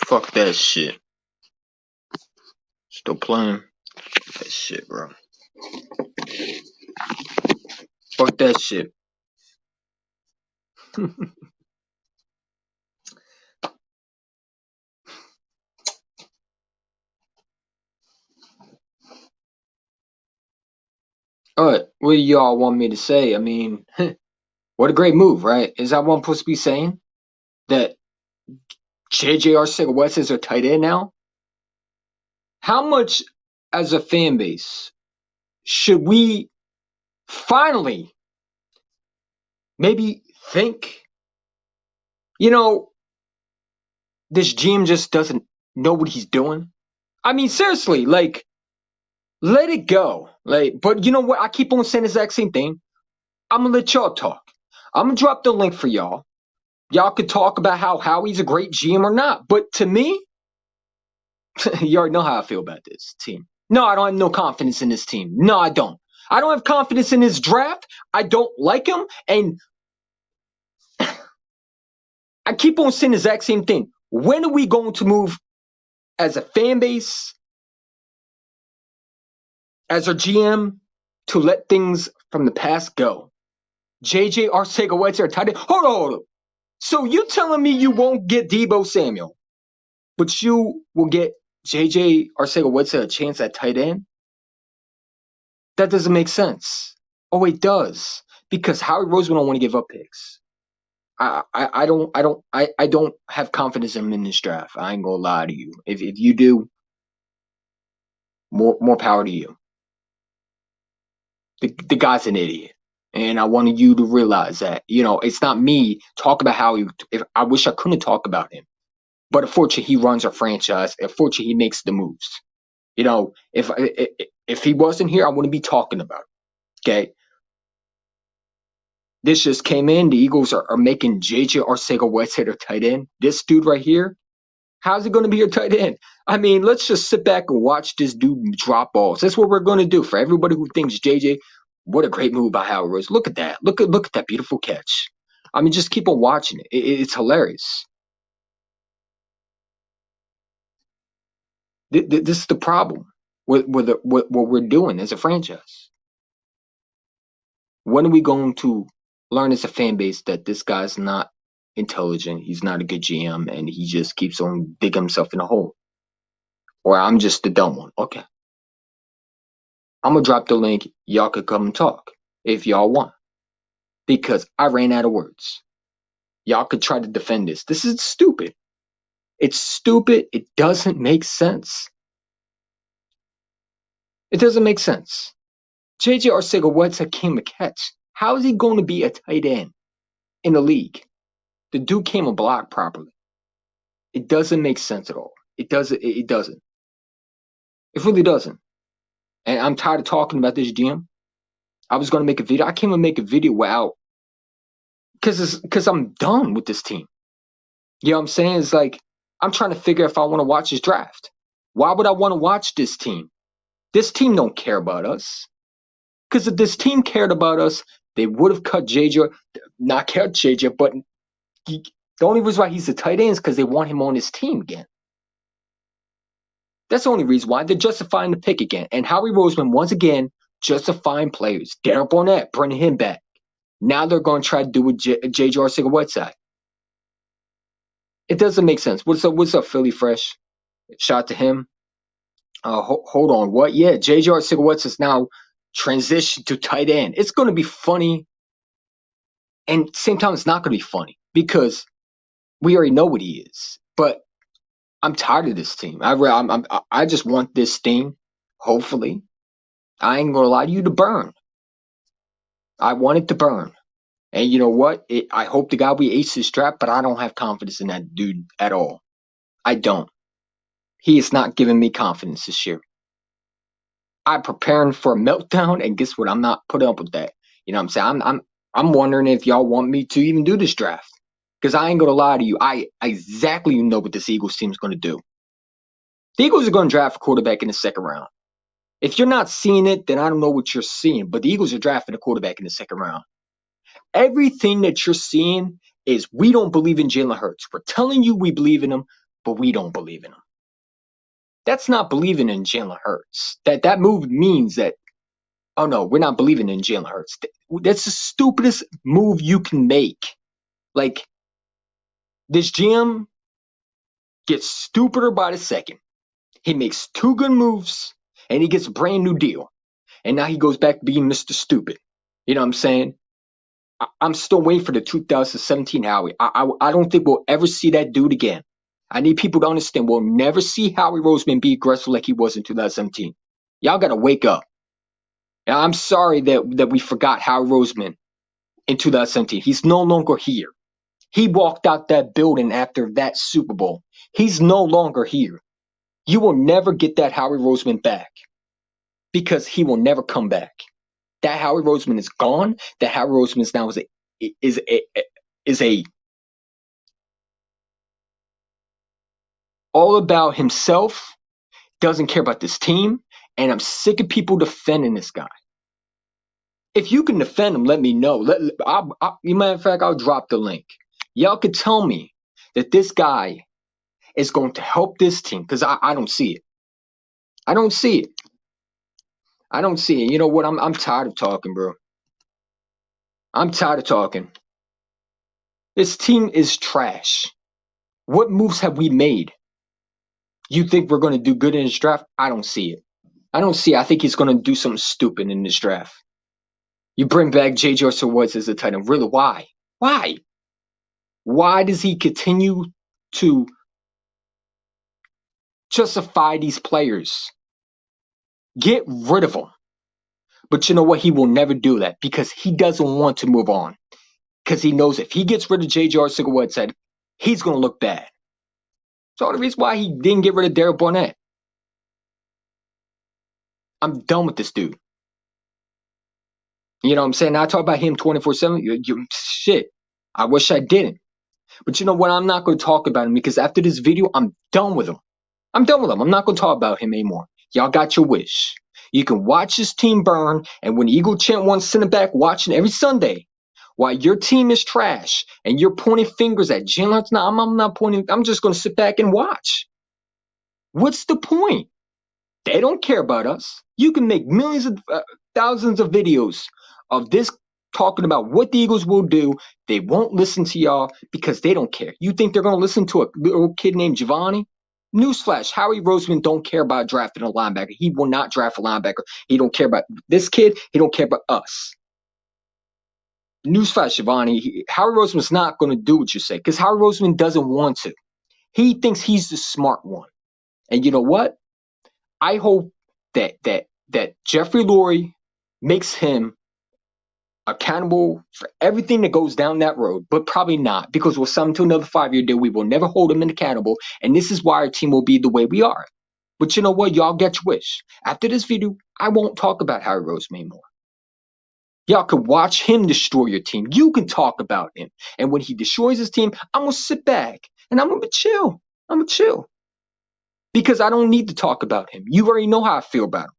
Fuck that shit. Still playing. That shit, bro. Fuck that shit. Alright, what do y'all want me to say? I mean, what a great move, right? Is that what I'm supposed to be saying? That JJ Arcega-Whiteside is our tight end now? How much, as a fan base, should we finally maybe think, this GM just doesn't know what he's doing? I mean, seriously, like, let it go. Like, but you know what? I keep on saying the exact same thing. I'm gonna let y'all talk. I'm gonna drop the link for y'all. Y'all could talk about how he's a great GM or not. But to me, you already know how I feel about this team. No, I don't have no confidence in this team. No, I don't. I don't have confidence in this draft. I don't like him. And I keep on saying the exact same thing. When are we going to move as a fan base, as our GM, to let things from the past go? JJ Arcega-Whiteside, tight end. Hold on. So you telling me you won't get Deebo Samuel, but you will get JJ Arcega-Whiteside a chance at tight end? That doesn't make sense. Oh, it does, because Howie Roseman don't want to give up picks. I don't have confidence in him in this draft. I ain't gonna lie to you. If you do, more power to you. The guy's an idiot. And I wanted you to realize that, it's not me talking about how I wish I couldn't talk about him. But unfortunately, he runs our franchise. Unfortunately, he makes the moves. If he wasn't here, I wouldn't be talking about it. Okay. This just came in. The Eagles are making JJ Arcega-Whiteside their tight end. This dude right here, how's he going to be your tight end? I mean, let's just sit back and watch this dude drop balls. That's what we're going to do. For everybody who thinks JJ, what a great move by Howard Rose. Look at that. Look at that beautiful catch. I mean, just keep on watching it. It's hilarious. This is the problem with what we're doing as a franchise. When are we going to learn as a fan base that this guy's not intelligent, he's not a good GM, and he just keeps on digging himself in a hole? Or I'm just the dumb one. Okay. I'm going to drop the link. Y'all could come and talk if y'all want. Because I ran out of words. Y'all could try to defend this. This is stupid. It's stupid. It doesn't make sense. It doesn't make sense. JJ Arcega-Whiteside came a catch. How is he going to be a tight end in the league? The dude came a block properly. It doesn't make sense at all. It doesn't. It doesn't. It really doesn't. And I'm tired of talking about this GM. I was going to make a video. I can't even make a video without, because I'm done with this team. You know what I'm saying? It's like, I'm trying to figure if I want to watch this draft. Why would I want to watch this team? This team don't care about us. Because if this team cared about us, they would have cut JJ. Not cut JJ, but the only reason why he's a tight end is because they want him on his team again. That's the only reason why. They're justifying the pick again. And Howie Roseman, once again, justifying players. Derek Barnett, bringing him back. Now they're going to try to do with JJ Arcega-Whiteside. It doesn't make sense. What's up, Philly Fresh? Shout out to him. Hold on. What? Yeah, JJ Arcega-Whiteside is now transitioned to tight end. It's going to be funny. And at the same time, it's not going to be funny because we already know what he is. But I'm tired of this team. I just want this thing, hopefully, I ain't going to lie to you, to burn. I want it to burn. And you know what? I hope the guy we ace this draft, but I don't have confidence in that dude at all. I don't. He is not giving me confidence this year. I'm preparing for a meltdown, and guess what? I'm not putting up with that. You know what I'm saying? I'm wondering if y'all want me to even do this draft. Because I ain't going to lie to you. I exactly know what this Eagles team is going to do. The Eagles are going to draft a quarterback in the second round. If you're not seeing it, then I don't know what you're seeing. But the Eagles are drafting a quarterback in the second round. Everything that you're seeing is we don't believe in Jalen Hurts. We're telling you we believe in him, but we don't believe in him. That's not believing in Jalen Hurts. That move means that, oh no, we're not believing in Jalen Hurts. That's the stupidest move you can make. Like, this GM gets stupider by the second. He makes 2 good moves, and he gets a brand new deal. And now he goes back to being Mr. Stupid. You know what I'm saying? I'm still waiting for the 2017 Howie. I don't think we'll ever see that dude again. I need people to understand we'll never see Howie Roseman be aggressive like he was in 2017. Y'all got to wake up. And I'm sorry that we forgot Howie Roseman in 2017. He's no longer here. He walked out that building after that Super Bowl. He's no longer here. You will never get that Howie Roseman back because he will never come back. That Howie Roseman is gone. That Howie Roseman is now is a all about himself, doesn't care about this team, and I'm sick of people defending this guy. If you can defend him, let me know. Matter of fact, I'll drop the link. Y'all could tell me that this guy is going to help this team because I don't see it. I don't see it. I don't see it. You know what? I'm tired of talking, bro. I'm tired of talking. This team is trash. What moves have we made? You think we're going to do good in this draft? I don't see it. I don't see it. I think he's going to do something stupid in this draft. You bring back J.J. Arcega-Whiteside as a tight end. Really, why? Why? Why does he continue to justify these players? Get rid of them. But you know what? He will never do that because he doesn't want to move on. Because he knows if he gets rid of J.J. Arcega-Whiteside, he's going to look bad. It's the only reason why he didn't get rid of Derek Barnett. I'm done with this dude. You know what I'm saying? I talk about him 24/7. Shit. I wish I didn't. But you know what? I'm not going to talk about him because after this video, I'm done with him. I'm done with him. I'm not going to talk about him anymore. Y'all got your wish. You can watch this team burn, and when Eagle Chant wants to send it back watching every Sunday, while your team is trash and you're pointing fingers at Jalen Hurts, no, I'm not pointing. I'm just going to sit back and watch. What's the point? They don't care about us. You can make millions of thousands of videos of this talking about what the Eagles will do. They won't listen to y'all because they don't care. You think they're going to listen to a little kid named Giovanni? Newsflash, Howie Roseman don't care about drafting a linebacker. He will not draft a linebacker. He don't care about this kid. He don't care about us. Newsflash, Giovanni, Howie Roseman's not going to do what you say because Howie Roseman doesn't want to. He thinks he's the smart one. And you know what? I hope that Jeffrey Lurie makes him accountable for everything that goes down that road, but probably not because we'll sign him to another 5-year deal. We will never hold him accountable, and this is why our team will be the way we are. But you know what? Y'all get your wish. After this video, I won't talk about Howie Roseman anymore. Y'all could watch him destroy your team. You can talk about him. And when he destroys his team, I'm going to sit back and I'm going to chill. I'm going to chill. Because I don't need to talk about him. You already know how I feel about him.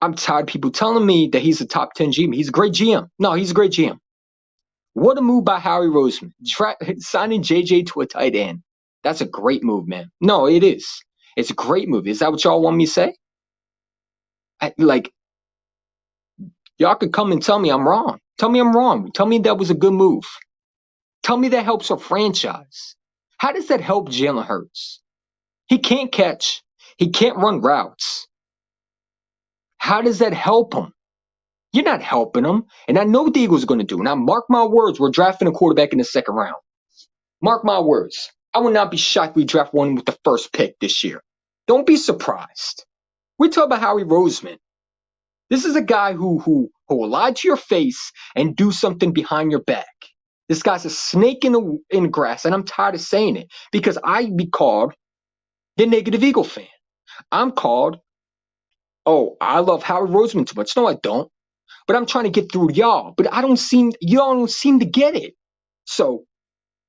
I'm tired of people telling me that he's a top 10 GM. He's a great GM. No, he's a great GM. What a move by Howie Roseman. Signing JJ to a tight end. That's a great move, man. No, it is. It's a great move. Is that what y'all want me to say? Y'all could come and tell me I'm wrong. Tell me I'm wrong. Tell me that was a good move. Tell me that helps a franchise. How does that help Jalen Hurts? He can't catch. He can't run routes. How does that help him? You're not helping him. And I know what the Eagles are going to do. Now, mark my words, we're drafting a quarterback in the second round. Mark my words. I would not be shocked if we draft one with the first pick this year. Don't be surprised. We talk about Howie Roseman. This is a guy who will lie to your face and do something behind your back. This guy's a snake in the grass, and I'm tired of saying it because I be called the negative Eagle fan. I'm called, oh, I love Howie Roseman too much. No, I don't. But I'm trying to get through y'all. But y'all don't seem to get it. So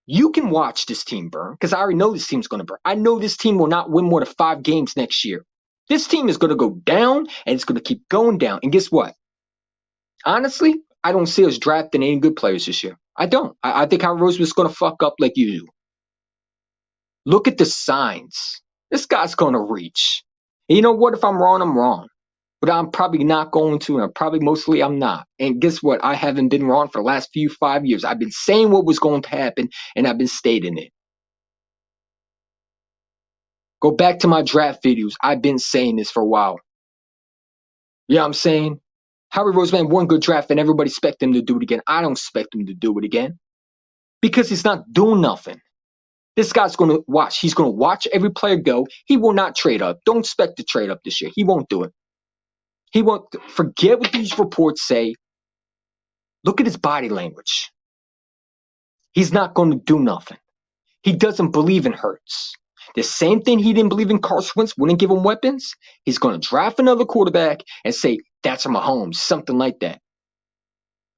you can watch this team burn because I already know this team's going to burn. I know this team will not win more than 5 games next year. This team is going to go down and it's going to keep going down. And guess what? Honestly, I don't see us drafting any good players this year. I don't. I think Howie Roseman is going to fuck up like you do. Look at the signs. This guy's going to reach. And you know what? If I'm wrong, I'm wrong. But I'm probably not going to, and probably mostly I'm not. And guess what? I haven't been wrong for the last 5 years. I've been saying what was going to happen, and I've been stating it. Go back to my draft videos. I've been saying this for a while. You know what I'm saying? Howie Roseman won good draft, and everybody expect him to do it again. I don't expect him to do it again because he's not doing nothing. This guy's going to watch. He's going to watch every player go. He will not trade up. Don't expect to trade up this year. He won't do it. He won't. Forget what these reports say. Look at his body language. He's not going to do nothing. He doesn't believe in Hurts. The same thing he didn't believe in Carson Wentz, wouldn't give him weapons. He's going to draft another quarterback and say, that's Mahomes, something like that.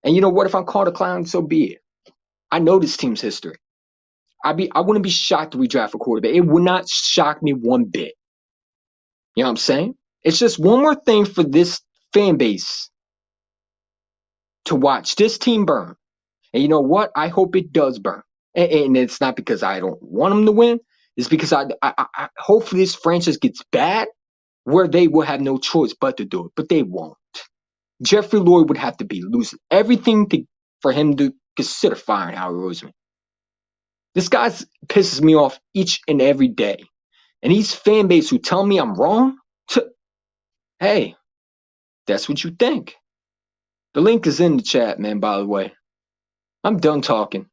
And you know what? If I'm called a clown, so be it. I know this team's history. I wouldn't be shocked if we draft a quarterback. It would not shock me one bit. You know what I'm saying? It's just one more thing for this fan base to watch this team burn. And you know what? I hope it does burn. And it's not because I don't want them to win. It's because I hopefully this franchise gets bad where they will have no choice but to do it. But they won't. Jeffrey Lurie would have to be losing everything for him to consider firing Howie Roseman. This guy pisses me off each and every day. And these fan base who tell me I'm wrong, hey, that's what you think. The link is in the chat, man, by the way. I'm done talking.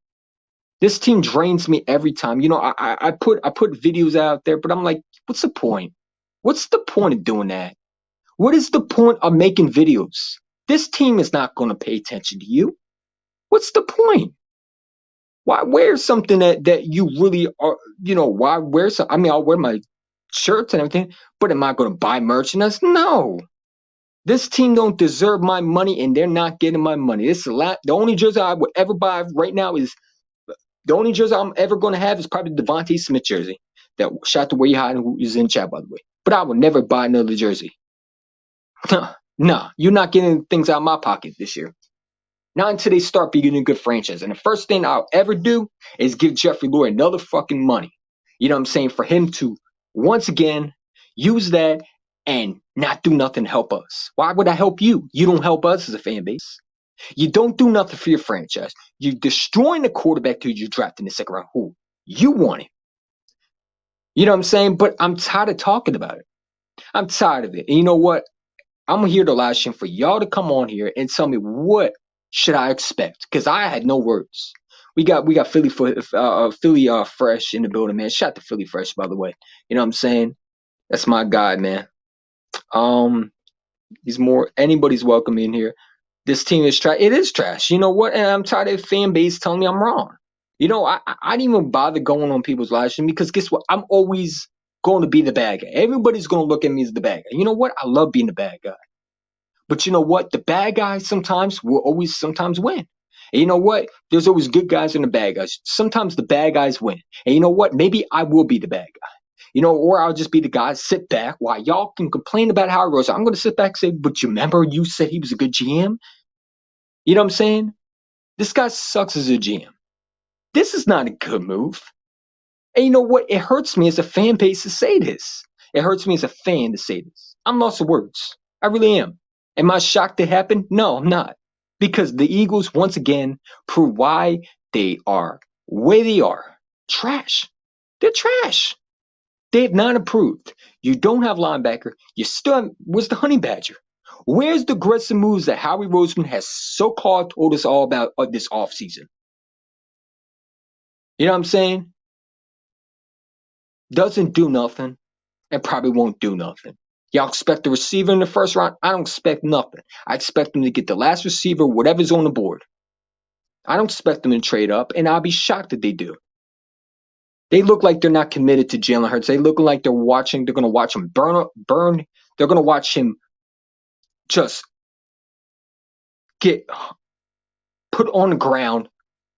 This team drains me every time. You know, I put videos out there, but I'm like, what's the point? What's the point of doing that? What is the point of making videos? This team is not going to pay attention to you. What's the point? Why wear something that you really are, you know, why wear something? I mean, I'll wear my shirts and everything, but am I going to buy merchandise? No. This team don't deserve my money, and they're not getting my money. This is the only jersey I would ever buy right now is the only jersey I'm ever going to have is probably the Devontae Smith jersey that shot the way high and who is in chat, by the way. But I will never buy another jersey. No, you're not getting things out of my pocket this year. Not until they start being a good franchise. And the first thing I'll ever do is give Jeffrey Lurie another fucking money. You know what I'm saying? For him to, once again, use that and not do nothing to help us. Why would I help you? You don't help us as a fan base. You don't do nothing for your franchise. You're destroying the quarterback who you drafted in the second round. Who? You want it. You know what I'm saying? But I'm tired of talking about it. I'm tired of it. And you know what? I'm here to live stream for y'all to come on here and tell me what should I expect? Because I had no words. We got Philly Fresh in the building, man. Shout to Philly Fresh, by the way. You know what I'm saying? That's my guy, man. Anybody's welcome in here. This team is trash. It is trash. You know what? And I'm tired of fan base telling me I'm wrong. You know, I didn't even bother going on people's live stream because guess what? I'm always going to be the bad guy. Everybody's going to look at me as the bad guy. You know what? I love being the bad guy. But you know what? The bad guys sometimes will always sometimes win. And you know what? There's always good guys and the bad guys. Sometimes the bad guys win. And you know what? Maybe I will be the bad guy. You know, or I'll just be the guy, sit back while y'all can complain about how it goes. I'm going to sit back and say, but you remember you said he was a good GM? You know what I'm saying? This guy sucks as a GM. This is not a good move. And you know what? It hurts me as a fan base to say this. It hurts me as a fan to say this. I'm lost for words. I really am. Am I shocked it happened? No, I'm not. Because the Eagles, once again, prove why they are where they are. Trash. They're trash. They have not improved. You don't have linebacker. You still have, where's the honey badger? Where's the aggressive moves that Howie Roseman has so-called told us all about this offseason? You know what I'm saying? Doesn't do nothing and probably won't do nothing. Y'all expect a receiver in the first round? I don't expect nothing. I expect them to get the last receiver, whatever's on the board. I don't expect them to trade up, and I'll be shocked if they do. They look like they're not committed to Jalen Hurts. They look like they're going to watch him burn. They're going to watch him just get put on the ground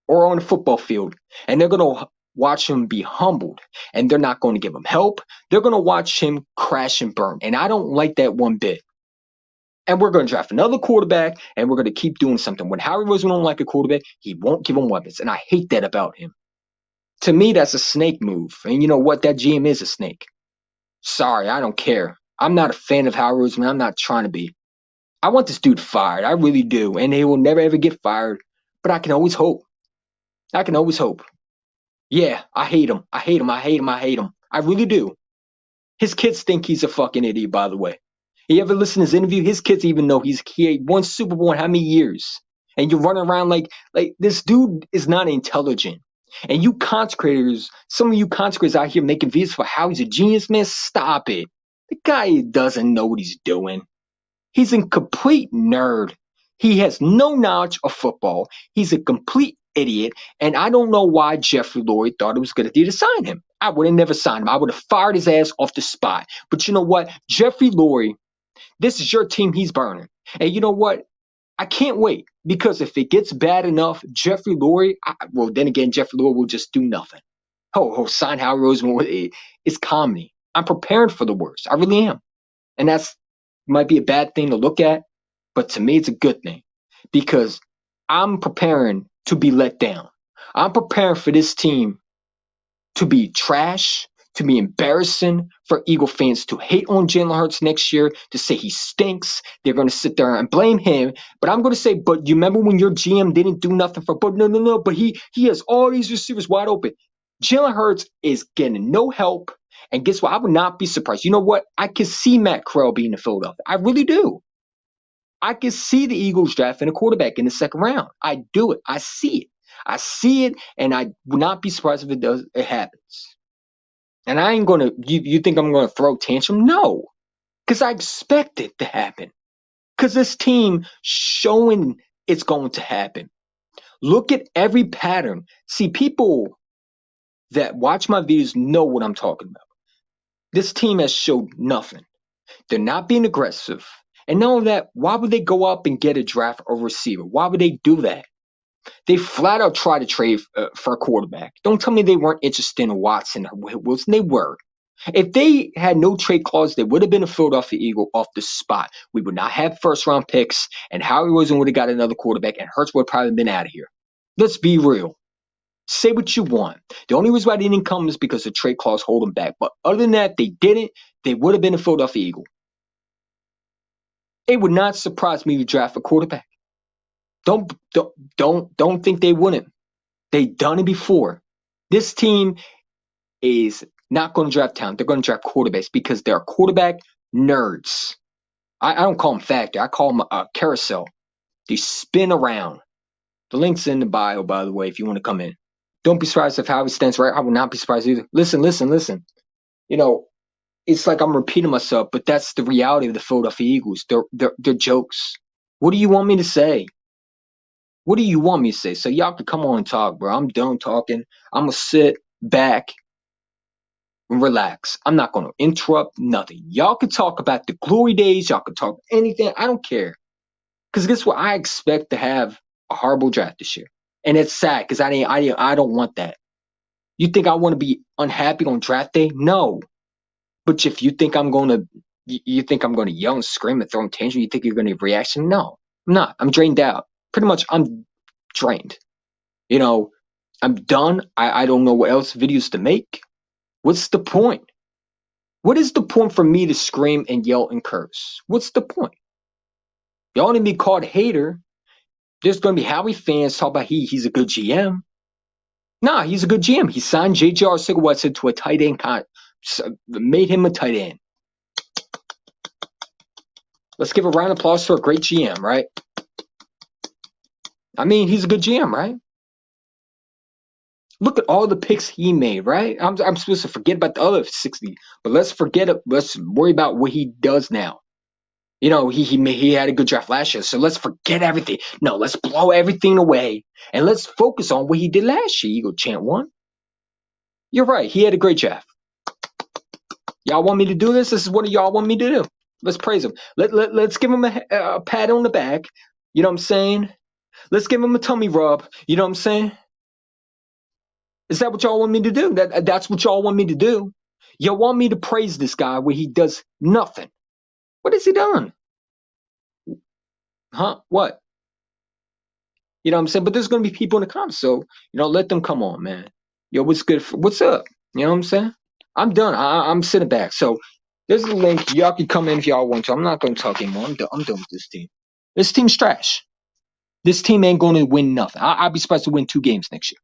or on the football field, and they're going to watch him be humbled, and they're not going to give him help. They're going to watch him crash and burn, and I don't like that one bit. And we're going to draft another quarterback, and we're going to keep doing something. When Howie Roseman don't like a quarterback, he won't give him weapons, and I hate that about him. To me, that's a snake move. And you know what? That GM is a snake. Sorry, I don't care. I'm not a fan of Howard Roseman. I'm not trying to be. I want this dude fired. I really do. And he will never ever get fired. But I can always hope. I can always hope. Yeah, I hate him. I hate him. I hate him. I hate him. I really do. His kids think he's a fucking idiot, by the way. You ever listen to his interview? His kids even know he won Super Bowl in how many years? And you're running around like this dude is not intelligent. And you content creators, some of you content creators out here making videos for how he's a genius, man, stop it. The guy doesn't know what he's doing. He's a complete nerd. He has no knowledge of football. He's a complete idiot. And I don't know why Jeffrey Lurie thought it was a good idea to sign him. I would have never signed him. I would have fired his ass off the spot. But you know what? Jeffrey Lurie, this is your team he's burning. And you know what? I can't wait, because if it gets bad enough, Jeffrey Lurie, well, then again, Jeffrey Lurie will just do nothing. He'll sign Howard Roseman. It's comedy. I'm preparing for the worst. I really am. And that's might be a bad thing to look at, but to me, it's a good thing, because I'm preparing to be let down. I'm preparing for this team to be trash, to be embarrassing, for Eagle fans to hate on Jalen Hurts next year, to say he stinks. They're going to sit there and blame him. But I'm going to say, but you remember when your GM didn't do nothing but no, but he has all these receivers wide open. Jalen Hurts is getting no help. And guess what? I would not be surprised. You know what? I can see Matt Corral being in Philadelphia. I really do. I can see the Eagles drafting a quarterback in the second round. I do it. I see it. I see it, and I would not be surprised if it happens. And I ain't gonna. You think I'm gonna throw tantrum? No, because I expect it to happen. Because this team showing it's going to happen. Look at every pattern. See, people that watch my videos know what I'm talking about. This team has showed nothing. They're not being aggressive. And not only that, why would they go up and get a draft or receiver? Why would they do that? They flat out try to trade for a quarterback. Don't tell me they weren't interested in Watson or Wilson. They were. If they had no trade clause, they would have been a Philadelphia Eagle off the spot. We would not have first round picks, and Howie Roseman would have got another quarterback, and Hurts would have probably been out of here. Let's be real. Say what you want. The only reason why they didn't come is because the trade clause hold them back. But other than that, they didn't. They would have been a Philadelphia Eagle. It would not surprise me to draft a quarterback. Don't think they wouldn't. They've done it before. This team is not going to draft talent. They're going to draft quarterbacks because they're quarterback nerds. I don't call them factor. I call them a carousel. They spin around. The link's in the bio, by the way, if you want to come in. Don't be surprised if Howie stands right. I will not be surprised either. Listen. You know, it's like I'm repeating myself, but that's the reality of the Philadelphia Eagles. They're jokes. What do you want me to say? What do you want me to say? So y'all can come on and talk, bro. I'm done talking. I'm going to sit back and relax. I'm not going to interrupt nothing. Y'all can talk about the glory days. Y'all can talk anything. I don't care. Because guess what? I expect to have a horrible draft this year. And it's sad because I don't want that. You think I want to be unhappy on draft day? No. But if you think I'm going to yell and scream and throw a tantrum, you think you're going to have a reaction? No, I'm not. I'm drained out. Pretty much, I'm drained. You know, I'm done. I don't know what else videos to make. What's the point? What is the point for me to scream and yell and curse? What's the point? Y'all want to be called a hater. There's going to be Howie fans talk about he's a good GM. Nah, he's a good GM. He signed J.J. Arcega-Whiteside to a tight end contract. Made him a tight end. Let's give a round of applause for a great GM, right? I mean, he's a good GM, right? Look at all the picks he made, right? I'm supposed to forget about the other 60, but let's worry about what he does now. You know, he had a good draft last year, so let's forget everything. No, let's blow everything away, and let's focus on what he did last year. Eagle Chant 1. You're right. He had a great draft. Y'all want me to do this? This is what y'all want me to do. Let's praise him. Let's give him a pat on the back. You know what I'm saying? Let's give him a tummy rub. You know what I'm saying? Is that what y'all want me to do? That's what y'all want me to do. Y'all want me to praise this guy where he does nothing. What has he done? Huh? What? You know what I'm saying? But there's going to be people in the comments, so, let them come on, man. Yo, what's good? What's up? You know what I'm saying? I'm done. I'm sitting back. So there's a link. Y'all can come in if y'all want to. I'm not going to talk anymore. I'm done with this team. This team's trash. This team ain't going to win nothing. I'll be surprised to win 2 games next year.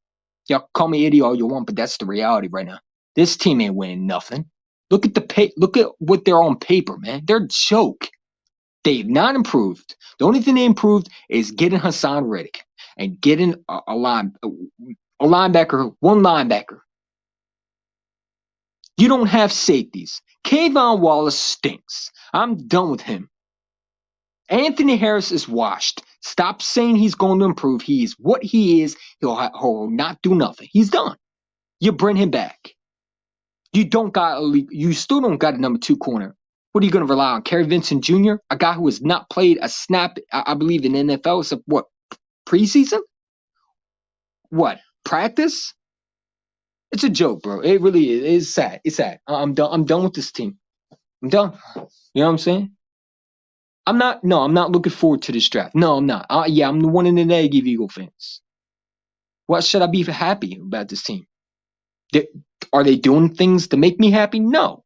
Y'all call me idiot all you want, but that's the reality right now. This team ain't winning nothing. Look at look at what they're on paper, man. They're a joke. They've not improved. The only thing they improved is getting Hassan Reddick and getting a linebacker, one linebacker. You don't have safeties. Kayvon Wallace stinks. I'm done with him. Anthony Harris is washed. Stop saying he's going to improve. He is what he is. He'll not do nothing. He's done. You bring him back. You still don't got a number 2 corner. What are you going to rely on? Kerry Vincent Jr., a guy who has not played a snap, I believe, in the NFL, except what, preseason? What, practice? It's a joke, bro. It really is. It's sad. It's sad. I'm done. I'm done with this team. I'm done. You know what I'm saying? I'm not looking forward to this draft. No, I'm not. Yeah, I'm the one in the negative Eagle fans. Why should I be happy about this team? Are they doing things to make me happy? No.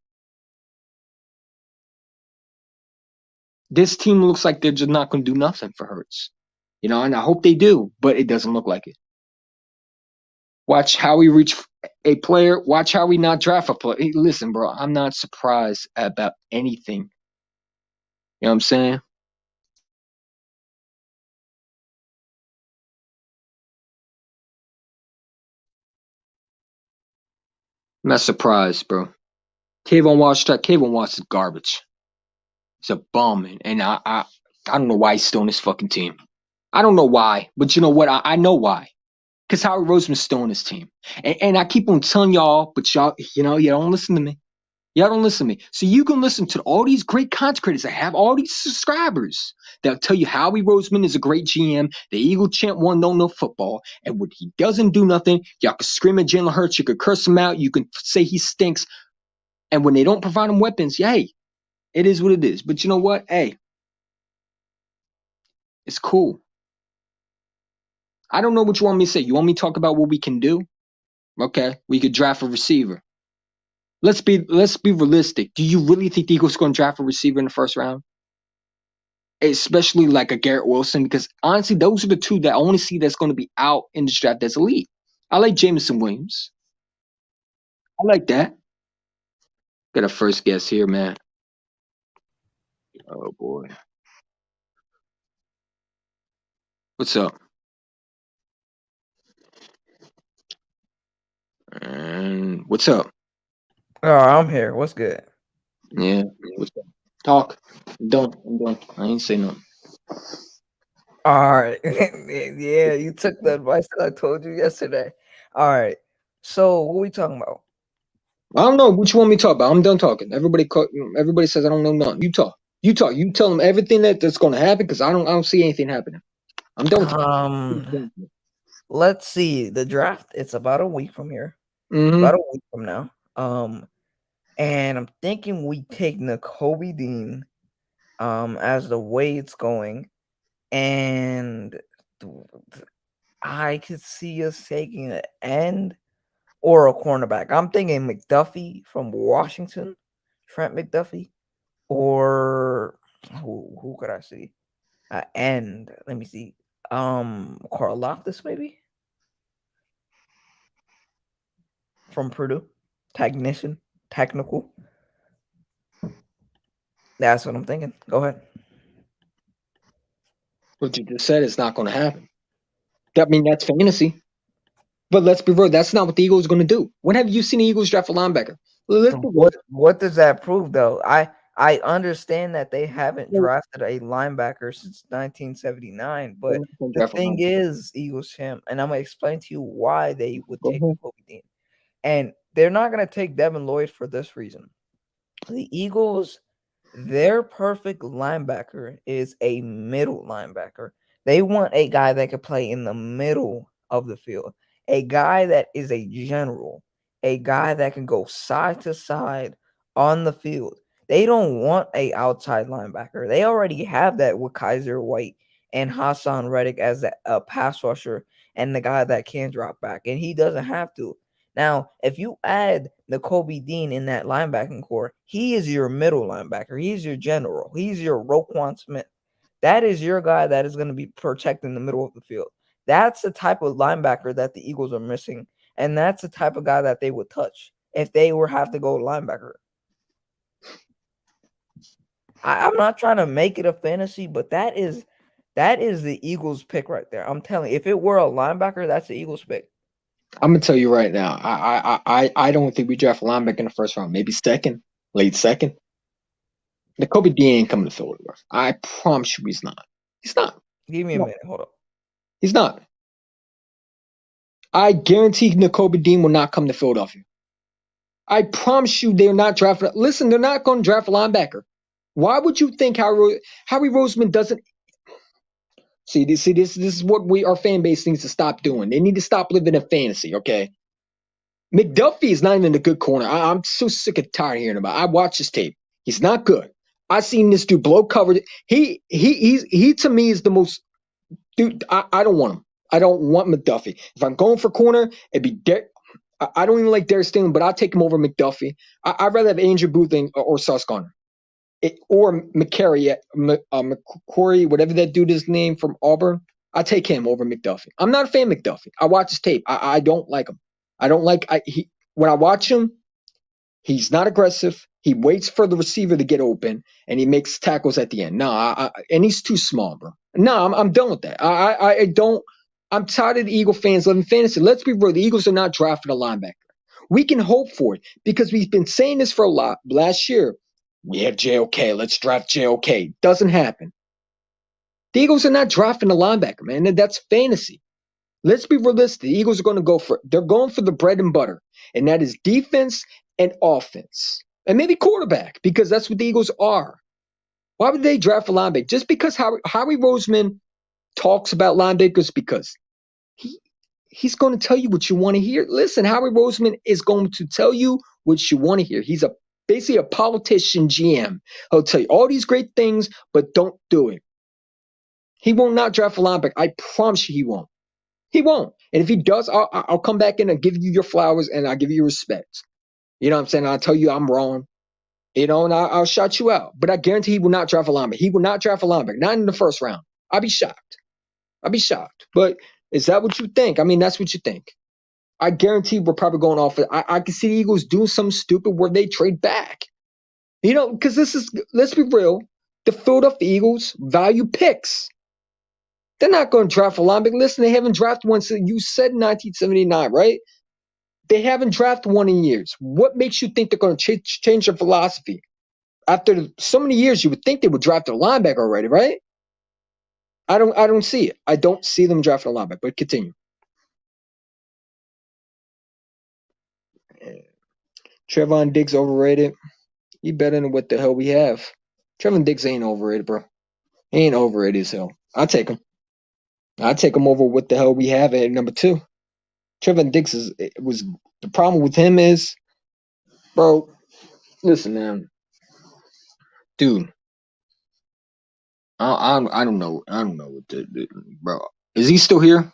This team looks like they're just not going to do nothing for Hurts. You know, and I hope they do, but it doesn't look like it. Watch how we reach a player. Watch how we not draft a player. Hey, listen, bro, I'm not surprised about anything. You know what I'm saying? I'm not surprised, bro. Kayvon Wallace is garbage. He's a bum, and I don't know why he's still on this fucking team. I don't know why, but you know what? I know why. Because Howard Roseman's still on his team. And I keep on telling y'all, but y'all, you don't listen to me. Y'all don't listen to me. So you can listen to all these great content creators that have all these subscribers that'll tell you Howie Roseman is a great GM. The Eagle champ one don't know football. And when he doesn't do nothing, y'all can scream at Jalen Hurts. You can curse him out. You can say he stinks. And when they don't provide him weapons, hey, it is what it is. But you know what? Hey, it's cool. I don't know what you want me to say. You want me to talk about what we can do? Okay, we could draft a receiver. Let's be realistic. Do you really think the Eagles are going to draft a receiver in the first round? Especially like a Garrett Wilson, because honestly, those are the two that I want to see that's going to be out in the draft that's elite. I like Jameson Williams. I like that. Got a first guess here, man. Oh boy. What's up? And what's up? Oh, I'm here. What's good? Yeah. What's up? Talk. I'm done. I ain't say nothing. All right. Yeah, you took the advice that I told you yesterday. All right. So, what we talking about? I don't know what you want me to talk about. I'm done talking. Everybody says I don't know nothing. You talk. You talk. You tell them everything that's going to happen because I don't see anything happening. I'm done with Um, it. let's see. The draft, it's about a week from here. It's Mm-hmm. about a week from now. And I'm thinking we take Nakobe Dean as the way it's going. And I could see us taking an end or a cornerback. I'm thinking McDuffie from Washington, Trent McDuffie, or who could I see? And let me see, Karlaftis maybe from Purdue, technical. That's what I'm thinking. Go ahead. What you just said is not going to happen. That's fantasy. But let's be real. That's not what the Eagles are going to do. When have you seen the Eagles draft a linebacker? Let's be real. What does that prove though? I understand that they haven't drafted a linebacker since 1979, They're but not going to the draft a thing linebacker. is, Eagles champ, and I'm gonna explain to you why they would Go take ahead. Kobe Dean. And they're not gonna take Devin Lloyd for this reason. The Eagles, their perfect linebacker is a middle linebacker. They want a guy that could play in the middle of the field, a guy that is a general, a guy that can go side to side on the field. They don't want a outside linebacker. They already have that with Kaiser White and Hassan Reddick as a pass rusher and the guy that can drop back, and he doesn't have to. Now, if you add Nakobe Dean in that linebacking core, he is your middle linebacker. He's your general. He's your Roquan Smith. That is your guy that is going to be protecting the middle of the field. That's the type of linebacker that the Eagles are missing, and that's the type of guy that they would touch if they were have to go linebacker. I'm not trying to make it a fantasy, but that is the Eagles pick right there. I'm telling you, if it were a linebacker, that's the Eagles pick. I'm gonna tell you right now. I don't think we draft a linebacker in the first round. Maybe second, late second. Nakobe Dean ain't coming to Philadelphia. I promise you, he's not. He's not. Give me a minute. Hold up. He's not. I guarantee Nakobe Dean will not come to Philadelphia. I promise you, they're not drafting. Listen, they're not going to draft a linebacker. Why would you think Howie Roseman doesn't? See, this is what our fan base needs to stop doing. They need to stop living in fantasy, okay? McDuffie is not even a good corner. I'm so sick and tired of hearing about it. I watched his tape. He's not good. I seen this dude blow coverage. He to me is the most dude. I don't want him. I don't want McDuffie. If I'm going for corner, it'd be I don't even like Darius Stingley, but I'll take him over McDuffie. I'd rather have Andrew Booth or Sauce Gardner. Or McCory, whatever that dude is named from Auburn. I take him over McDuffie. I'm not a fan of McDuffie. I watch his tape. I don't like him. I don't like when I watch him, he's not aggressive. He waits for the receiver to get open, and he makes tackles at the end. No, and he's too small, bro. No, I'm done with that. I don't. I'm tired of the Eagle fans living fantasy. Let's be real. The Eagles are not drafting a linebacker. We can hope for it because we've been saying this for a lot. Last year, we have JOK. Let's draft JOK. Doesn't happen. The Eagles are not drafting a linebacker, man. That's fantasy. Let's be realistic. The Eagles are going to they're going for the bread and butter, and that is defense and offense, and maybe quarterback, because that's what the Eagles are. Why would they draft a linebacker? Just because Howie Roseman talks about linebackers, because he's going to tell you what you want to hear. Listen, Howie Roseman is going to tell you what you want to hear. He's basically a politician GM. He'll tell you all these great things, but don't do it. He will not draft a linebacker. I promise you he won't. He won't. And if he does, I'll come back in and give you your flowers, and I'll give you your respect. You know what I'm saying? I'll tell you I'm wrong. You know, and I'll shout you out. But I guarantee he will not draft a linebacker. He will not draft a linebacker. Not in the first round. I'll be shocked. But is that what you think? I mean, that's what you think. I guarantee we're probably going off. I can see the Eagles doing something stupid where they trade back. You know, because let's be real, the Philadelphia Eagles value picks. They're not going to draft a linebacker. Listen, they haven't drafted one since you said 1979, right? They haven't drafted one in years. What makes you think they're going to change their philosophy? After so many years, you would think they would draft a linebacker already, right? I don't see it. I don't see them drafting a linebacker, but continue. Trevon Diggs overrated. He better than what the hell we have. Trevon Diggs ain't overrated, bro. He ain't overrated as hell. I'll take him. I'll take him over what the hell we have at number 2. Trevon Diggs was the problem with him is, bro. Listen, man, dude. I don't know. I don't know what bro. Is he still here?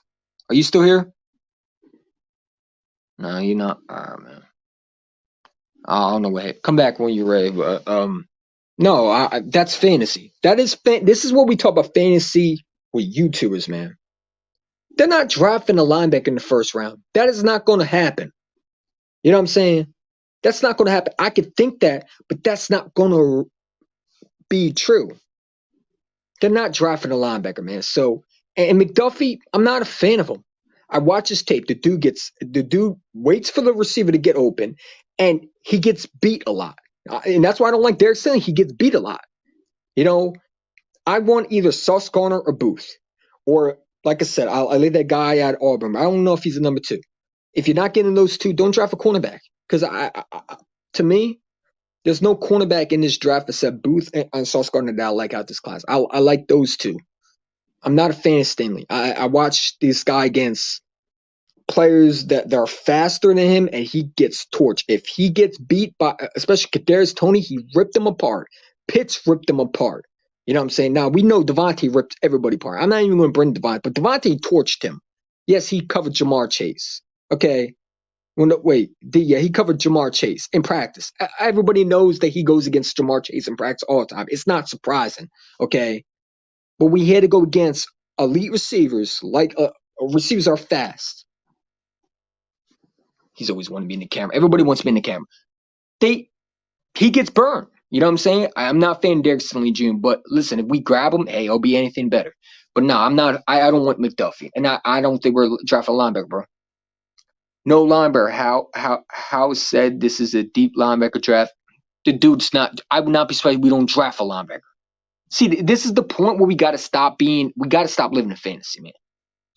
Are you still here? No, you're not. Man. I don't know what. Come back when you're ready. But no, that's fantasy. This is what we talk about fantasy with YouTubers, man. They're not drafting a linebacker in the first round. That is not going to happen. You know what I'm saying? That's not going to happen. I could think that, but that's not going to be true. They're not drafting a linebacker, man. So, and McDuffie, I'm not a fan of him. I watch his tape. The dude waits for the receiver to get open, and he gets beat a lot. And that's why I don't like Derek Stingley. He gets beat a lot. You know, I want either Sauce Gardner or Booth. Or, like I said, I leave that guy at Auburn. I don't know if he's a number 2. If you're not getting those two, don't draft a cornerback. Because to me, there's no cornerback in this draft except Booth and Sauce Gardner that I like out this class. I like those two. I'm not a fan of Stingley. I watch this guy against players that are faster than him, and he gets torched. If he gets beat by, especially Kadarius Toney, he ripped them apart. Pitts ripped them apart. You know what I'm saying? Now, we know Devontae ripped everybody apart. I'm not even going to bring Devontae, but Devontae torched him. Yes, he covered Jamar Chase. Okay. Well, no, wait. Yeah, he covered Jamar Chase in practice. Everybody knows that he goes against Jamar Chase in practice all the time. It's not surprising, okay? But we had to go against elite receivers. Like receivers are fast. He's always wanting to be in the camera. Everybody wants to be in the camera. He gets burned. You know what I'm saying? I'm not a fan of Derek Stingley Jr., but listen, if we grab him, hey, he'll be anything better. But no, I'm not. I don't want McDuffie, and I don't think we're drafting a linebacker, bro. No linebacker. How said this is a deep linebacker draft. The dude's not. I would not be surprised if we don't draft a linebacker. See, this is the point where we got to stop living in fantasy, man.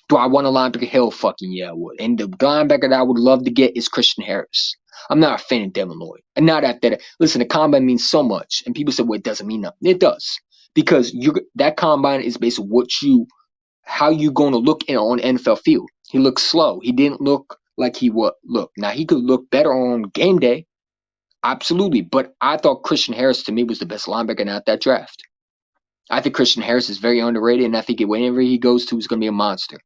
Do I want a linebacker? Hell fucking yeah, I would. And the linebacker that I would love to get is Christian Harris. I'm not a fan of Devin Lloyd. And not after that. Listen, the combine means so much. And people say, well, it doesn't mean nothing. It does. Because that combine is basically how you going to look on NFL field. He looked slow. He didn't look like he would look. Now, he could look better on game day. Absolutely. But I thought Christian Harris, to me, was the best linebacker out that draft. I think Christian Harris is very underrated, and I think whenever he goes to, he's going to be a monster.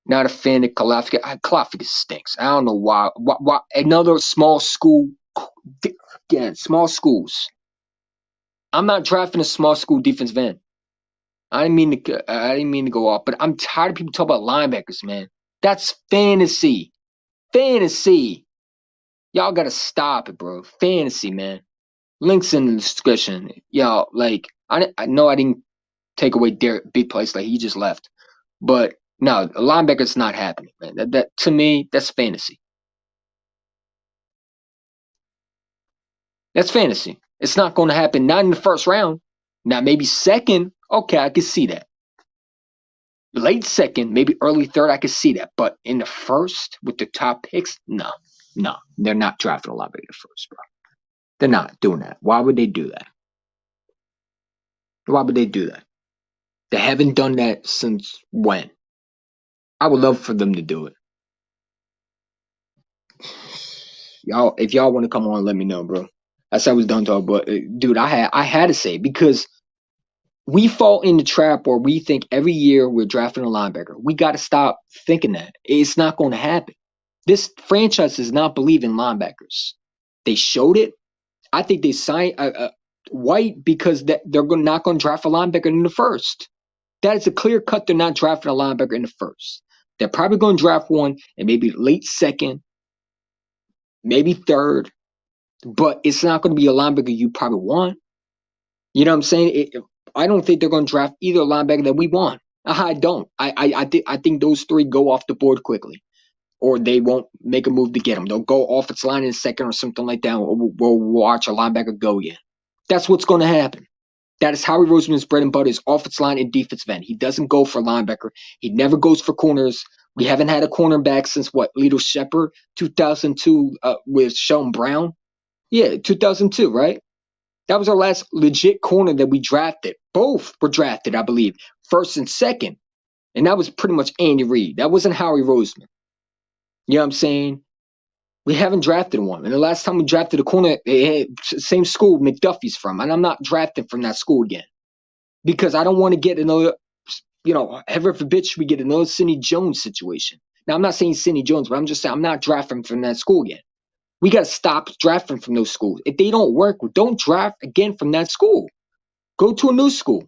Not a fan of Kalafka. Kalafka stinks. I don't know why. Why another small school? Again, small schools. I'm not drafting a small school defensive end. I didn't mean to go off, but I'm tired of people talking about linebackers, man. That's fantasy. Fantasy. Y'all gotta stop it, bro. Fantasy, man. Links in the description. Y'all, like, I know I didn't take away Derek big place, like he just left. But no, a linebacker's not happening, man. That to me, that's fantasy. That's fantasy. It's not going to happen. Not in the first round. Now maybe second. Okay, I can see that. Late second, maybe early third, I can see that. But in the first with the top picks, no, they're not drafting a linebacker first, bro. They're not doing that. Why would they do that? Why would they do that? They haven't done that since when? I would love for them to do it. Y'all, if y'all want to come on, let me know, bro. I said I was done talking, but dude, I had to say because we fall in the trap where we think every year we're drafting a linebacker. We got to stop thinking that. It's not going to happen. This franchise does not believe in linebackers. They showed it. I think they signed White because they're not going to draft a linebacker in the first. That is a clear cut. They're not drafting a linebacker in the first. They're probably going to draft one and maybe late second, maybe third. But it's not going to be a linebacker you probably want. You know what I'm saying? I don't think they're going to draft either linebacker that we want. I don't. I think those three go off the board quickly, or they won't make a move to get them. They'll go offensive line in second or something like that. Or we'll watch a linebacker go again. That's what's going to happen. That is Howie Roseman's bread and butter is offensive line and defensive end. He doesn't go for linebacker. He never goes for corners. We haven't had a cornerback since what? Lito Shepherd, 2002 with Sean Brown. Yeah, 2002, right? That was our last legit corner that we drafted. Both were drafted, I believe, first and second. And that was pretty much Andy Reid. That wasn't Howie Roseman. You know what I'm saying? We haven't drafted one. And the last time we drafted a corner, same school McDuffie's from. And I'm not drafting from that school again. Because I don't want to get another, heaven forbid we get another Sidney Jones situation. Now, I'm not saying Sidney Jones, but I'm just saying I'm not drafting from that school again. We got to stop drafting from those schools. If they don't work, don't draft again from that school. Go to a new school.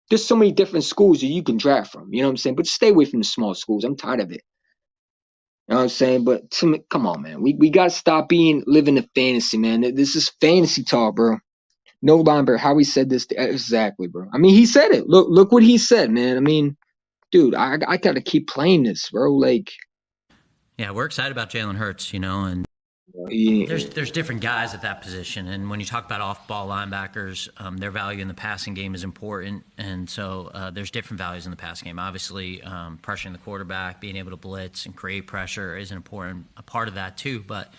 There's so many different schools that you can draft from. You know what I'm saying? But stay away from the small schools. I'm tired of it. You know what I'm saying? But come on, man. We got to stop living the fantasy, man. This is fantasy talk, bro. No linebacker. How he said this exactly, bro. I mean, he said it. Look what he said, man. I mean, dude, I got to keep playing this, bro. Like, yeah, we're excited about Jalen Hurts, and there's different guys at that position. And when you talk about off-ball linebackers, their value in the passing game is important. And so there's different values in the passing game. Obviously, pressuring the quarterback, being able to blitz and create pressure is a part of that too. But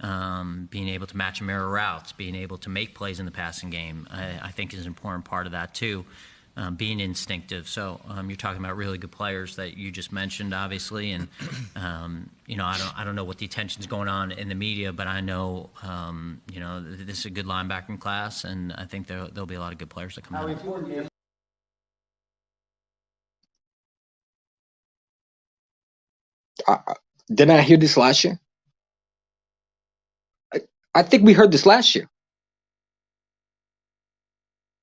being able to match and mirror routes, being able to make plays in the passing game, I think is an important part of that too. Being instinctive. So you're talking about really good players that you just mentioned, obviously, and I don't know what the attention's going on in the media, but I know this is a good linebacking class, and I think there'll be a lot of good players that come out. Didn't I hear this last year? I think we heard this last year.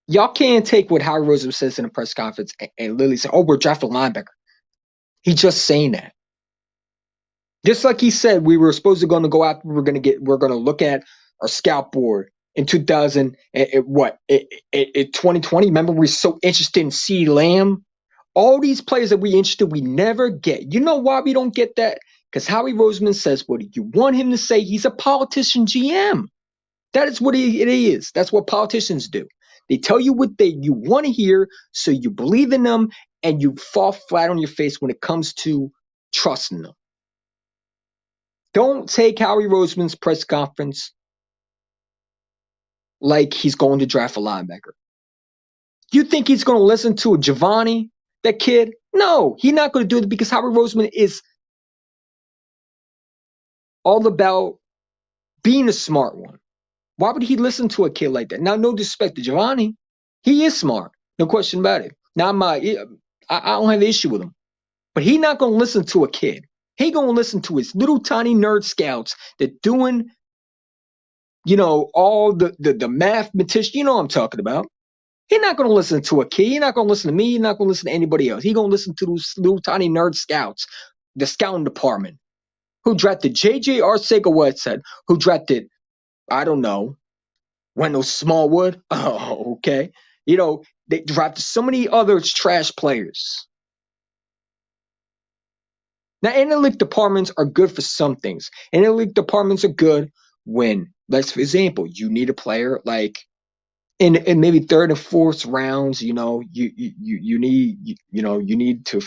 Y'all can't take what Howie Roseman says in a press conference and literally say, oh, we're drafting a linebacker. He's just saying that. Just like he said, we were supposed to go out. We're going to look at our scout board in 2020. Remember, we were so interested in CeeDee Lamb. All these players that we interested, we never get. You know why we don't get that? Because Howie Roseman says what you want him to say. He's a politician GM. That is what it is. That's what politicians do. They tell you what you want to hear, so you believe in them, and you fall flat on your face when it comes to trusting them. Don't take Howie Roseman's press conference like he's going to draft a linebacker. You think he's going to listen to a Giovanni, that kid? No, he's not going to do it because Howie Roseman is all about being a smart one. Why would he listen to a kid like that? Now, no disrespect to Giovanni. He is smart. No question about it. Now, I don't have an issue with him. But he's not going to listen to a kid. He going to listen to his little tiny nerd scouts that doing, all the mathematicians. You know what I'm talking about. He's not going to listen to a kid. He's not going to listen to me. He's not going to listen to anybody else. He's going to listen to those little tiny nerd scouts, the scouting department, who drafted J.J. Arcega-Whiteside, who drafted, I don't know, Wendell Smallwood. Oh, okay. They drafted so many other trash players. Now, analytic departments are good for some things. Analytic departments are good when, let's for example, you need a player like in maybe third and fourth rounds. You need to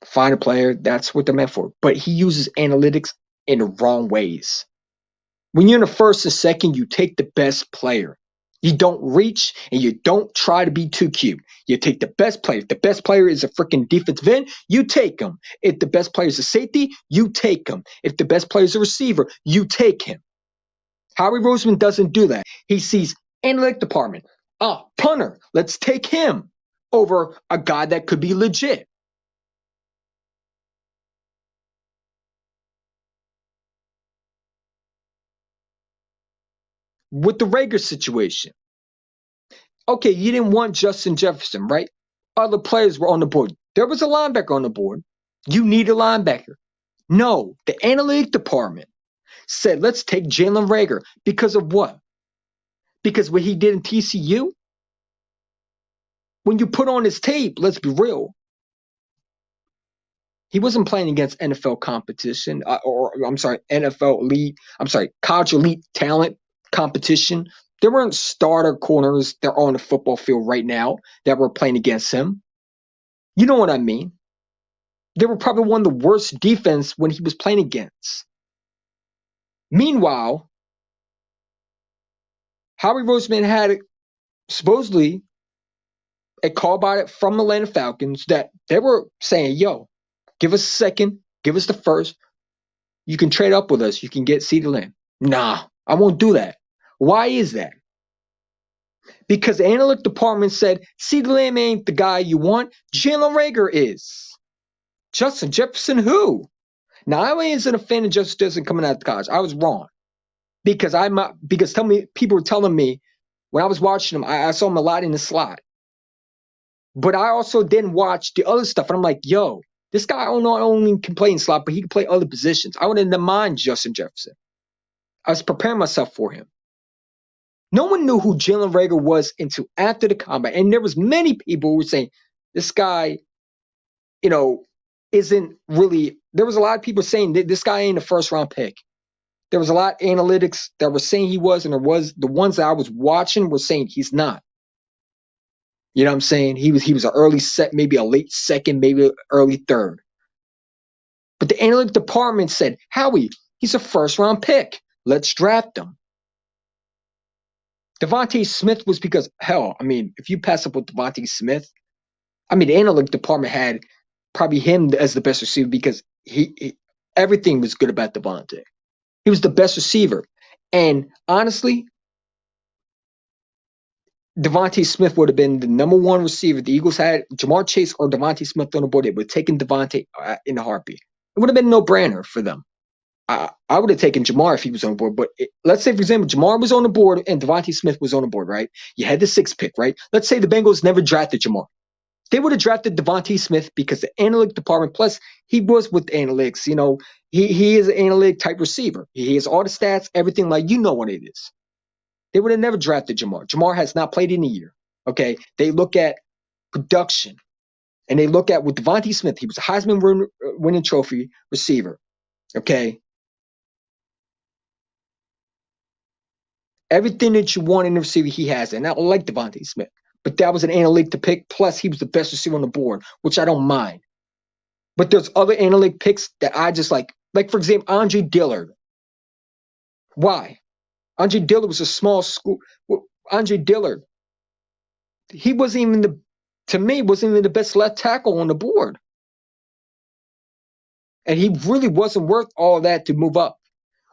find a player. That's what they're meant for. But he uses analytics in the wrong ways. When you're in the first and second, you take the best player. You don't reach and you don't try to be too cute. You take the best player. If the best player is a freaking defensive end, you take him. If the best player is a safety, you take him. If the best player is a receiver, you take him. Howie Roseman doesn't do that. He sees analytic department. Punter, let's take him over a guy that could be legit. With the Reagor situation, okay, you didn't want Justin Jefferson, right? Other players were on the board. There was a linebacker on the board. You need a linebacker. No, the analytic department said, let's take Jalen Reagor. Because of what? Because what he did in TCU? When you put on his tape, let's be real, he wasn't playing against NFL competition, college elite talent competition. There weren't starter corners that are on the football field right now that were playing against him. You know what I mean? They were probably one of the worst defense when he was playing against. Meanwhile, Howie Roseman had supposedly a call about it from the Atlanta Falcons that they were saying, yo, give us a second, give us the first. You can trade up with us. You can get CeeDee Lamb. Nah, I won't do that. Why is that? Because the analytic department said, CeeDee Lamb ain't the guy you want. Jalen Reagor is. Justin Jefferson, Now, I wasn't a fan of Justin Jefferson coming out of college. I was wrong. Because people were telling me when I was watching him, I saw him a lot in the slot. But I also didn't watch the other stuff. And I'm like, yo, this guy not only can play in slot, but he can play other positions. I wouldn't mind Justin Jefferson. I was preparing myself for him. No one knew who Jalen Reagor was until after the combine. And there was many people who were saying, this guy, isn't really – there was a lot of people saying this guy ain't a first-round pick. There was a lot of analytics that were saying he was, and there was the ones that I was watching were saying he's not. You know what I'm saying? He was an early set, maybe a late second, maybe an early third. But the analytic department said, Howie, he's a first-round pick. Let's draft him. Devontae Smith was because, if you pass up with Devontae Smith, the analytic department had probably him as the best receiver because he everything was good about Devontae. He was the best receiver. And honestly, Devontae Smith would have been the number one receiver. The Eagles had Jamar Chase or Devontae Smith on the board. They would have taken Devontae in a heartbeat. It would have been a no-brainer for them. I would have taken Ja'Marr if he was on the board. But let's say, for example, Ja'Marr was on the board and DeVonta Smith was on the board, right? You had the 6th pick, right? Let's say the Bengals never drafted Ja'Marr. They would have drafted DeVonta Smith because the analytic department, plus he was with analytics, he is an analytic type receiver. He has all the stats, everything like what it is. They would have never drafted Ja'Marr. Ja'Marr has not played in a year. Okay. They look at production and they look at with DeVonta Smith, he was a Heisman winning trophy receiver. Okay. Everything that you want in the receiver, he has. And I like DeVonta Smith. But that was an analytic to pick. Plus, he was the best receiver on the board, which I don't mind. But there's other analytic picks that I just like. Like, for example, Andre Dillard. Why? Andre Dillard was a small school. Andre Dillard, he wasn't even wasn't even the best left tackle on the board. And he really wasn't worth all that to move up.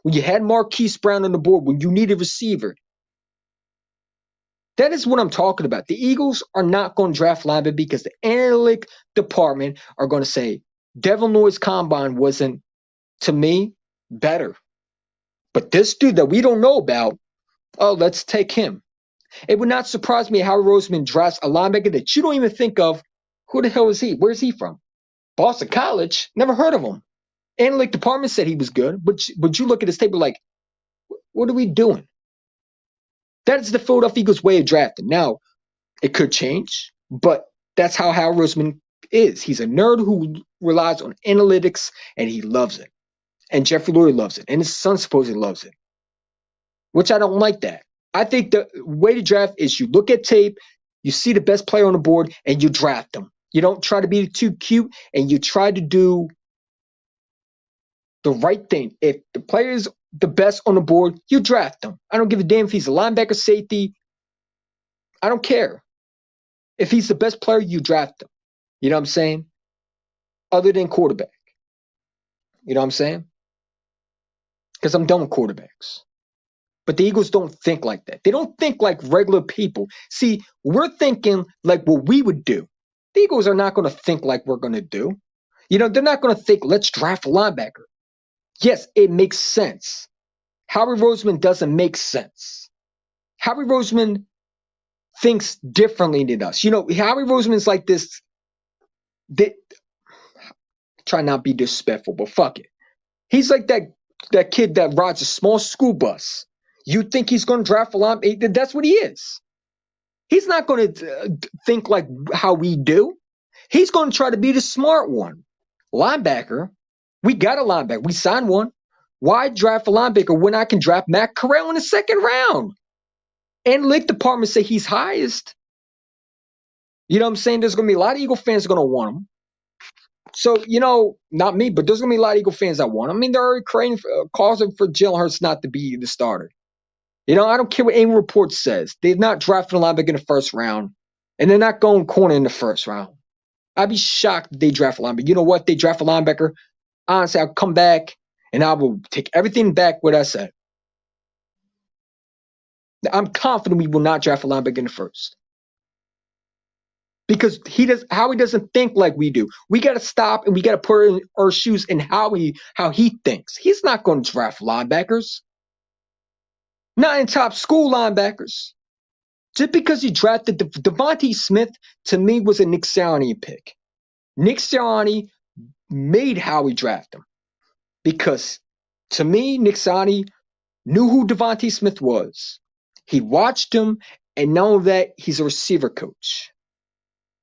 When you had Marquise Brown on the board, when you needed a receiver. That is what I'm talking about. The Eagles are not going to draft linebacker because the analytic department are going to say, Devin Lloyd's combine wasn't, to me, better. But this dude that we don't know about, let's take him. It would not surprise me how Roseman drafts a linebacker that you don't even think of. Who the hell is he? Where's he from? Boston College? Never heard of him. Analytic department said he was good, but you look at his table like, what are we doing? That is the Philadelphia Eagles way of drafting. Now, it could change, but that's how Hal Roseman is. He's a nerd who relies on analytics, and he loves it. And Jeffrey Lurie loves it, and his son supposedly loves it, which I don't like that. I think the way to draft is you look at tape, you see the best player on the board, and you draft them. You don't try to be too cute, and you try to do the right thing. If the player is the best on the board, you draft them. I don't give a damn if he's a linebacker, safety. I don't care. If he's the best player, you draft him. You know what I'm saying? Other than quarterback. You know what I'm saying? Because I'm done with quarterbacks. But the Eagles don't think like that. They don't think like regular people. See, we're thinking like what we would do. The Eagles are not going to think like we're going to do. They're not going to think, let's draft a linebacker. Yes, it makes sense. Howie Roseman doesn't make sense. Howie Roseman thinks differently than us. Howie Roseman's like this. Try not to be disrespectful, but fuck it. He's like that kid that rides a small school bus. You think he's going to draft a linebacker? That's what he is. He's not going to think like how we do. He's going to try to be the smart one. Linebacker. We got a linebacker. We signed one. Why draft a linebacker when I can draft Matt Corral in the 2nd round? Analytic department say he's highest. You know what I'm saying? There's going to be a lot of Eagle fans going to want him. So, not me, but there's going to be a lot of Eagle fans that want him. I mean, they're already creating causing for Jalen Hurts not to be the starter. I don't care what any report says. They're not drafting a linebacker in the 1st round, and they're not going corner in the 1st round. I'd be shocked if they draft a linebacker. You know what? They draft a linebacker. Honestly, I'll come back and I will take everything back what I said. I'm confident we will not draft a linebacker in the 1st. Because Howie doesn't think like we do. We got to stop and we got to put in our shoes in how he thinks. He's not going to draft linebackers. Not in top school linebackers. Just because he drafted DeVonta Smith, to me, was a Nick Sirianni pick. Nick Sirianni made Howie draft him. Because, to me, Nick Sirianni knew who DeVonta Smith was. He watched him, and know that he's a receiver coach.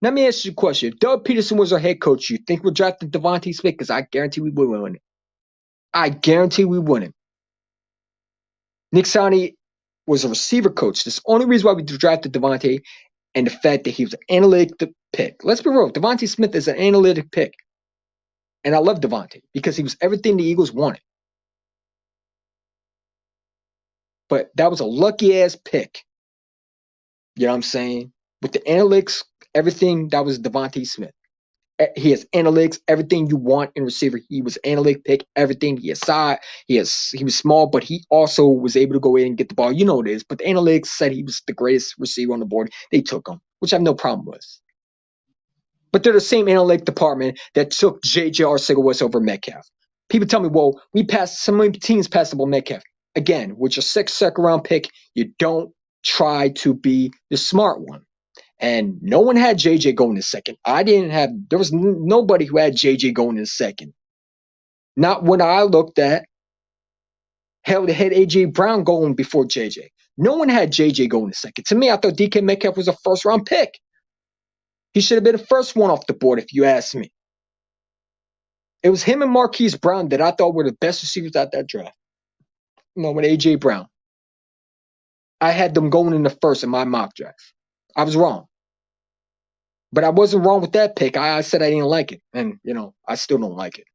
Let me ask you a question. If Doug Peterson was our head coach, you think we're drafting DeVonta Smith? Because I guarantee we would win it. I guarantee we wouldn't. Nick Sirianni was a receiver coach. That's the only reason why we drafted DeVonta, and the fact that he was an analytic pick. Let's be real. DeVonta Smith is an analytic pick. And I love DeVonta because he was everything the Eagles wanted. But that was a lucky-ass pick. You know what I'm saying? With the analytics, everything, that was DeVonta Smith. He has analytics, everything you want in receiver. He was analytic pick, everything. He has size. He was small, but he also was able to go in and get the ball. You know what it is. But the analytics said he was the greatest receiver on the board. They took him, which I have no problem with. But they're the same analytic department that took J.J. Arcega-Whitesworth over Metcalf. People tell me, well, some teams passed up on Metcalf. Again, with your 6th second-round pick, you don't try to be the smart one. And no one had JJ going in second. There was nobody who had JJ going in second. Not when I looked at. Hell, they had A.J. Brown going before JJ. No one had JJ going in second. To me, I thought DK Metcalf was a first-round pick. He should have been the first one off the board, if you ask me. It was him and Marquise Brown that I thought were the best receivers at that draft. With A.J. Brown. I had them going in the first in my mock draft. I was wrong. But I wasn't wrong with that pick. I said I didn't like it. And, I still don't like it.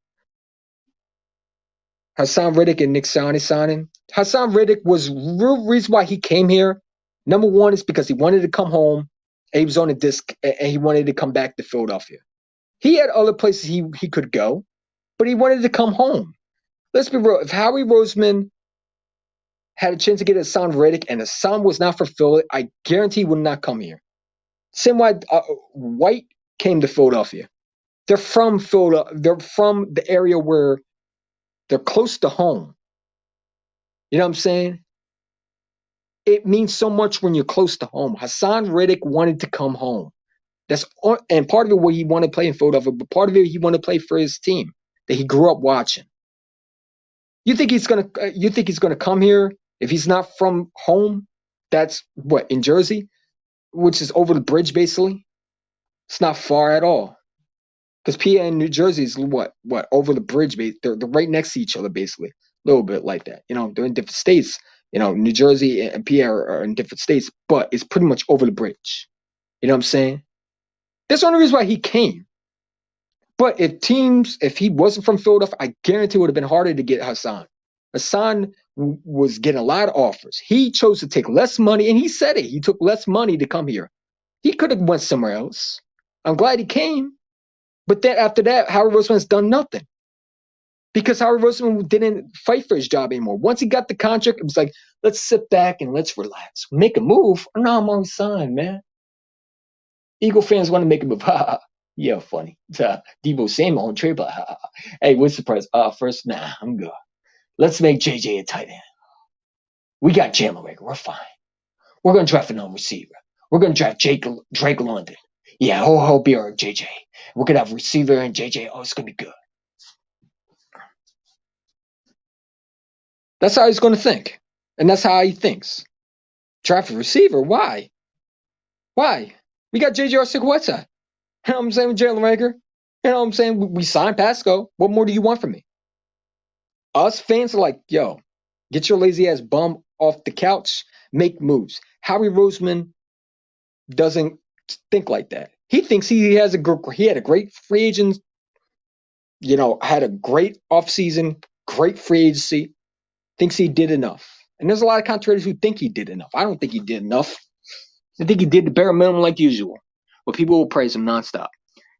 Hassan Reddick and Nick Sirianni signing. Hassan Reddick was real reason why he came here. Number one is because he wanted to come home. And he was on a disc and he wanted to come back to Philadelphia. He had other places he could go, but he wanted to come home. Let's be real. If Howie Roseman had a chance to get Hassan Reddick and Hassan was not for Philly, I guarantee he would not come here. Same way White came to Philadelphia. They're from Philadelphia. They're from the area where they're close to home. You know what I'm saying? It means so much when you're close to home. Hassan Reddick wanted to come home. And part of it where he wanted to play in Philadelphia, but part of it he wanted to play for his team that he grew up watching. You think he's gonna come here if he's not from home? That's what, in Jersey, which is over the bridge basically. It's not far at all. Because PA and New Jersey is what over the bridge. They're right next to each other, basically. A little bit like that. They're in different states. New Jersey and PA are in different states, but it's pretty much over the bridge. You know what I'm saying? That's the only reason why he came. But if he wasn't from Philadelphia, I guarantee it would have been harder to get Hassan. Hassan was getting a lot of offers. He chose to take less money, and he said it. He took less money to come here. He could have went somewhere else. I'm glad he came. But then after that, Howie Roseman's done nothing. Because Howie Roseman didn't fight for his job anymore. Once he got the contract, it was like, let's sit back and let's relax. Make a move? No, I'm on sign, man. Eagle fans want to make a move. Yeah, funny. Deebo Samuel on trade, but hey, what's the price? First, nah, I'm good. Let's make JJ a tight end. We got Jalen Reagor. We're fine. We're going to draft another receiver. We're going to draft Drake London. Yeah, he'll be our JJ. We're going to have receiver and JJ. Oh, it's going to be good. That's how he's going to think. And that's how he thinks. Draft a receiver? Why? We got JJ Arcega-Whiteside. You know what I'm saying with Jalen Reagor? You know what I'm saying? We signed Pasco. What more do you want from me? Us fans are like, yo, get your lazy ass bum off the couch. Make moves. Howie Roseman doesn't think like that. He thinks he had a great free agent, had a great offseason, great free agency, thinks he did enough. And there's a lot of contrarians who think he did enough. I don't think he did enough. I think he did the bare minimum like usual. But people will praise him nonstop.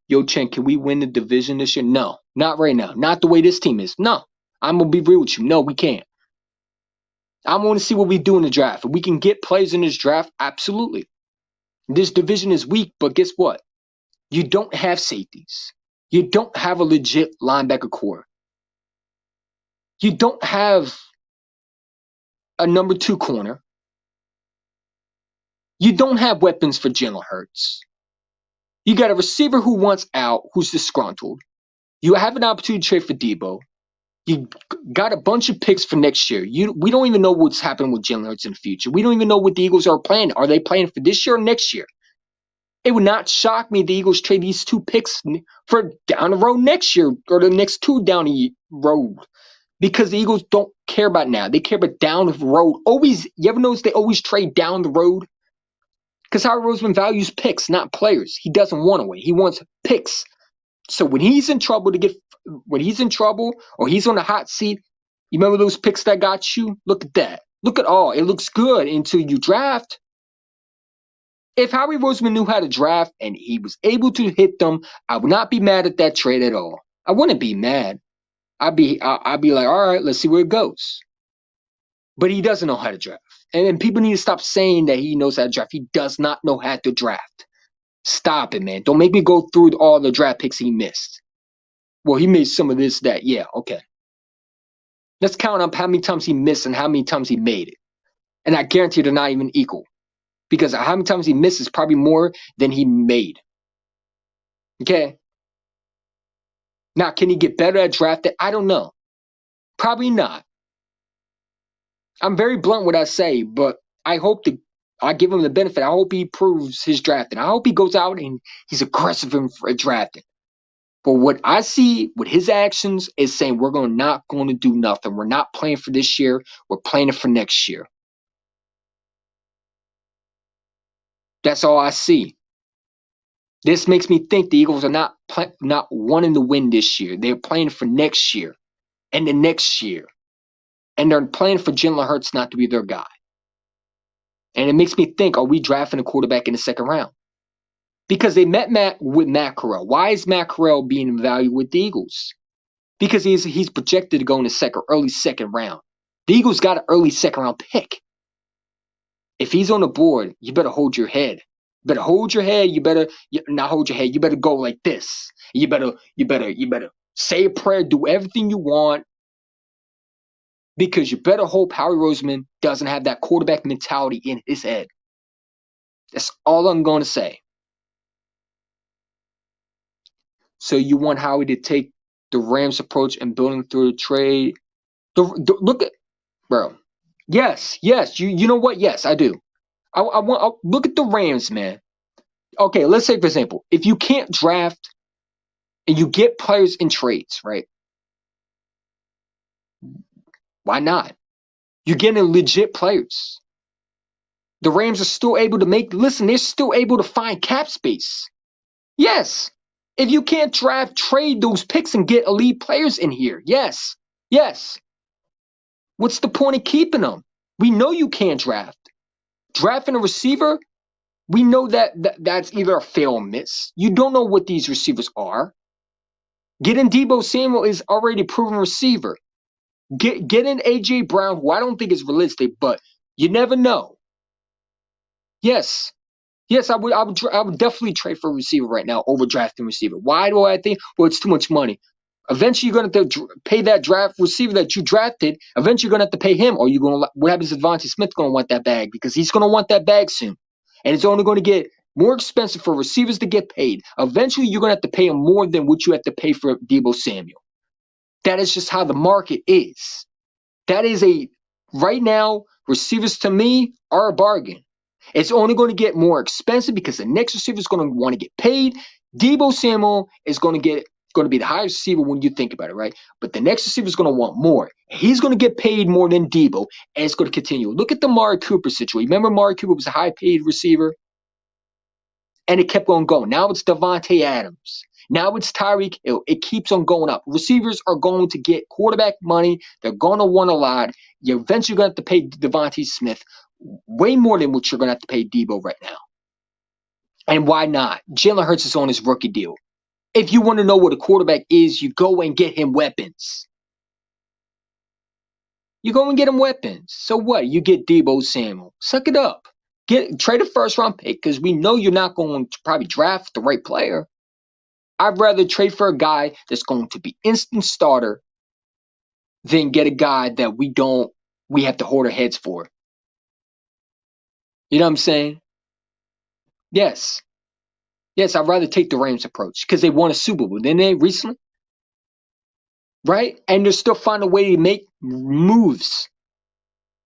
Yo, Chen, can we win the division this year? No, not right now. Not the way this team is. No, I'm going to be real with you. No, we can't. I want to see what we do in the draft. If we can get players in this draft, absolutely. This division is weak, but guess what? You don't have safeties. You don't have a legit linebacker core. You don't have a number 2 corner. You don't have weapons for Jalen Hurts. You got a receiver who wants out, who's disgruntled. You have an opportunity to trade for Deebo. You got a bunch of picks for next year. We don't even know what's happening with Jalen Hurts in the future. We don't even know what the Eagles are planning. Are they planning for this year or next year? It would not shock me if the Eagles trade these 2 picks for down the road next year or the next 2 down the road. Because the Eagles don't care about now. They care about down the road. You ever notice they always trade down the road? Because Howie Roseman values picks, not players. He doesn't want to win. He wants picks. So when he's in trouble or he's on the hot seat, you remember those picks that got you? Look at that. Look at all. It looks good until you draft. If Howie Roseman knew how to draft and he was able to hit them, I would not be mad at that trade at all. I wouldn't be mad. I'd be like, all right, let's see where it goes. But he doesn't know how to draft. And people need to stop saying that he knows how to draft. He does not know how to draft. Stop it, man. Don't make me go through all the draft picks he missed. Well, he made some of this, that. Yeah, okay. Let's count up how many times he missed and how many times he made it. And I guarantee they're not even equal. Because how many times he missed is probably more than he made. Okay? Now, can he get better at drafting? I don't know. Probably not. I'm very blunt what I say, but I give him the benefit. I hope he proves his drafting. I hope he goes out and he's aggressive in drafting. But what I see with his actions is saying we're not going to do nothing. We're not playing for this year. We're playing it for next year. That's all I see. This makes me think the Eagles are not wanting to win this year. They're playing for next year and the next year. And they're playing for Jalen Hurts not to be their guy. And it makes me think, are we drafting a quarterback in the second round? Because they met Matt Corral. Why is Matt Corral being valued with the Eagles? Because he's projected to go in the early second round. The Eagles got an early second round pick. If he's on the board, you better hold your head. You better hold your head. You better not hold your head. You better go like this. You better say a prayer, do everything you want. Because you better hope Howie Roseman doesn't have that quarterback mentality in his head. That's all I'm going to say. So you want Howie to take the Rams approach and building through the trade? Look at, bro. Yes. You know what? Yes, I do. I want look at the Rams, man. Okay, let's say for example, if you can't draft and you get players in trades, right? Why not? You're getting legit players. The Rams are still able to they're still able to find cap space. Yes. If you can't draft, trade those picks and get elite players in here. Yes. What's the point of keeping them? We know you can't draft. Drafting a receiver, we know that's either a fail or miss. You don't know what these receivers are. Getting Deebo Samuel is already a proven receiver. Getting A.J. Brown, who I don't think is realistic, but you never know. Yes, I would definitely trade for a receiver right now over drafting receiver. Why do I think? Well, it's too much money. Eventually, you're going to have to pay that draft receiver that you drafted. Eventually, you're going to have to pay him. Or what happens if Devontae Smith going to want that bag? Because he's going to want that bag soon. And it's only going to get more expensive for receivers to get paid. Eventually, you're going to have to pay him more than what you have to pay for Deebo Samuel. That is just how the market is. Right now, receivers to me are a bargain. It's only going to get more expensive because the next receiver is going to want to get paid. Deebo Samuel is going to be the highest receiver when you think about it, right? But the next receiver is going to want more. He's going to get paid more than Deebo, and it's going to continue. Look at the Amari Cooper situation. Remember Amari Cooper was a high-paid receiver? And it kept on going. Now it's Davante Adams. Now it's Tyreek Hill. It keeps on going up. Receivers are going to get quarterback money. They're going to want a lot. You're eventually going to have to pay Devontae Smith way more than what you're going to have to pay Deebo right now. And why not? Jalen Hurts is on his rookie deal. If you want to know what a quarterback is, you go and get him weapons. You go and get him weapons. So what? You get Deebo Samuel. Suck it up. Trade a first-round pick because we know you're not going to probably draft the right player. I'd rather trade for a guy that's going to be instant starter than get a guy that we have to hold our heads for. You know what I'm saying? Yes, I'd rather take the Rams approach because they won a Super Bowl, didn't they, recently? Right? And they're still finding a way to make moves.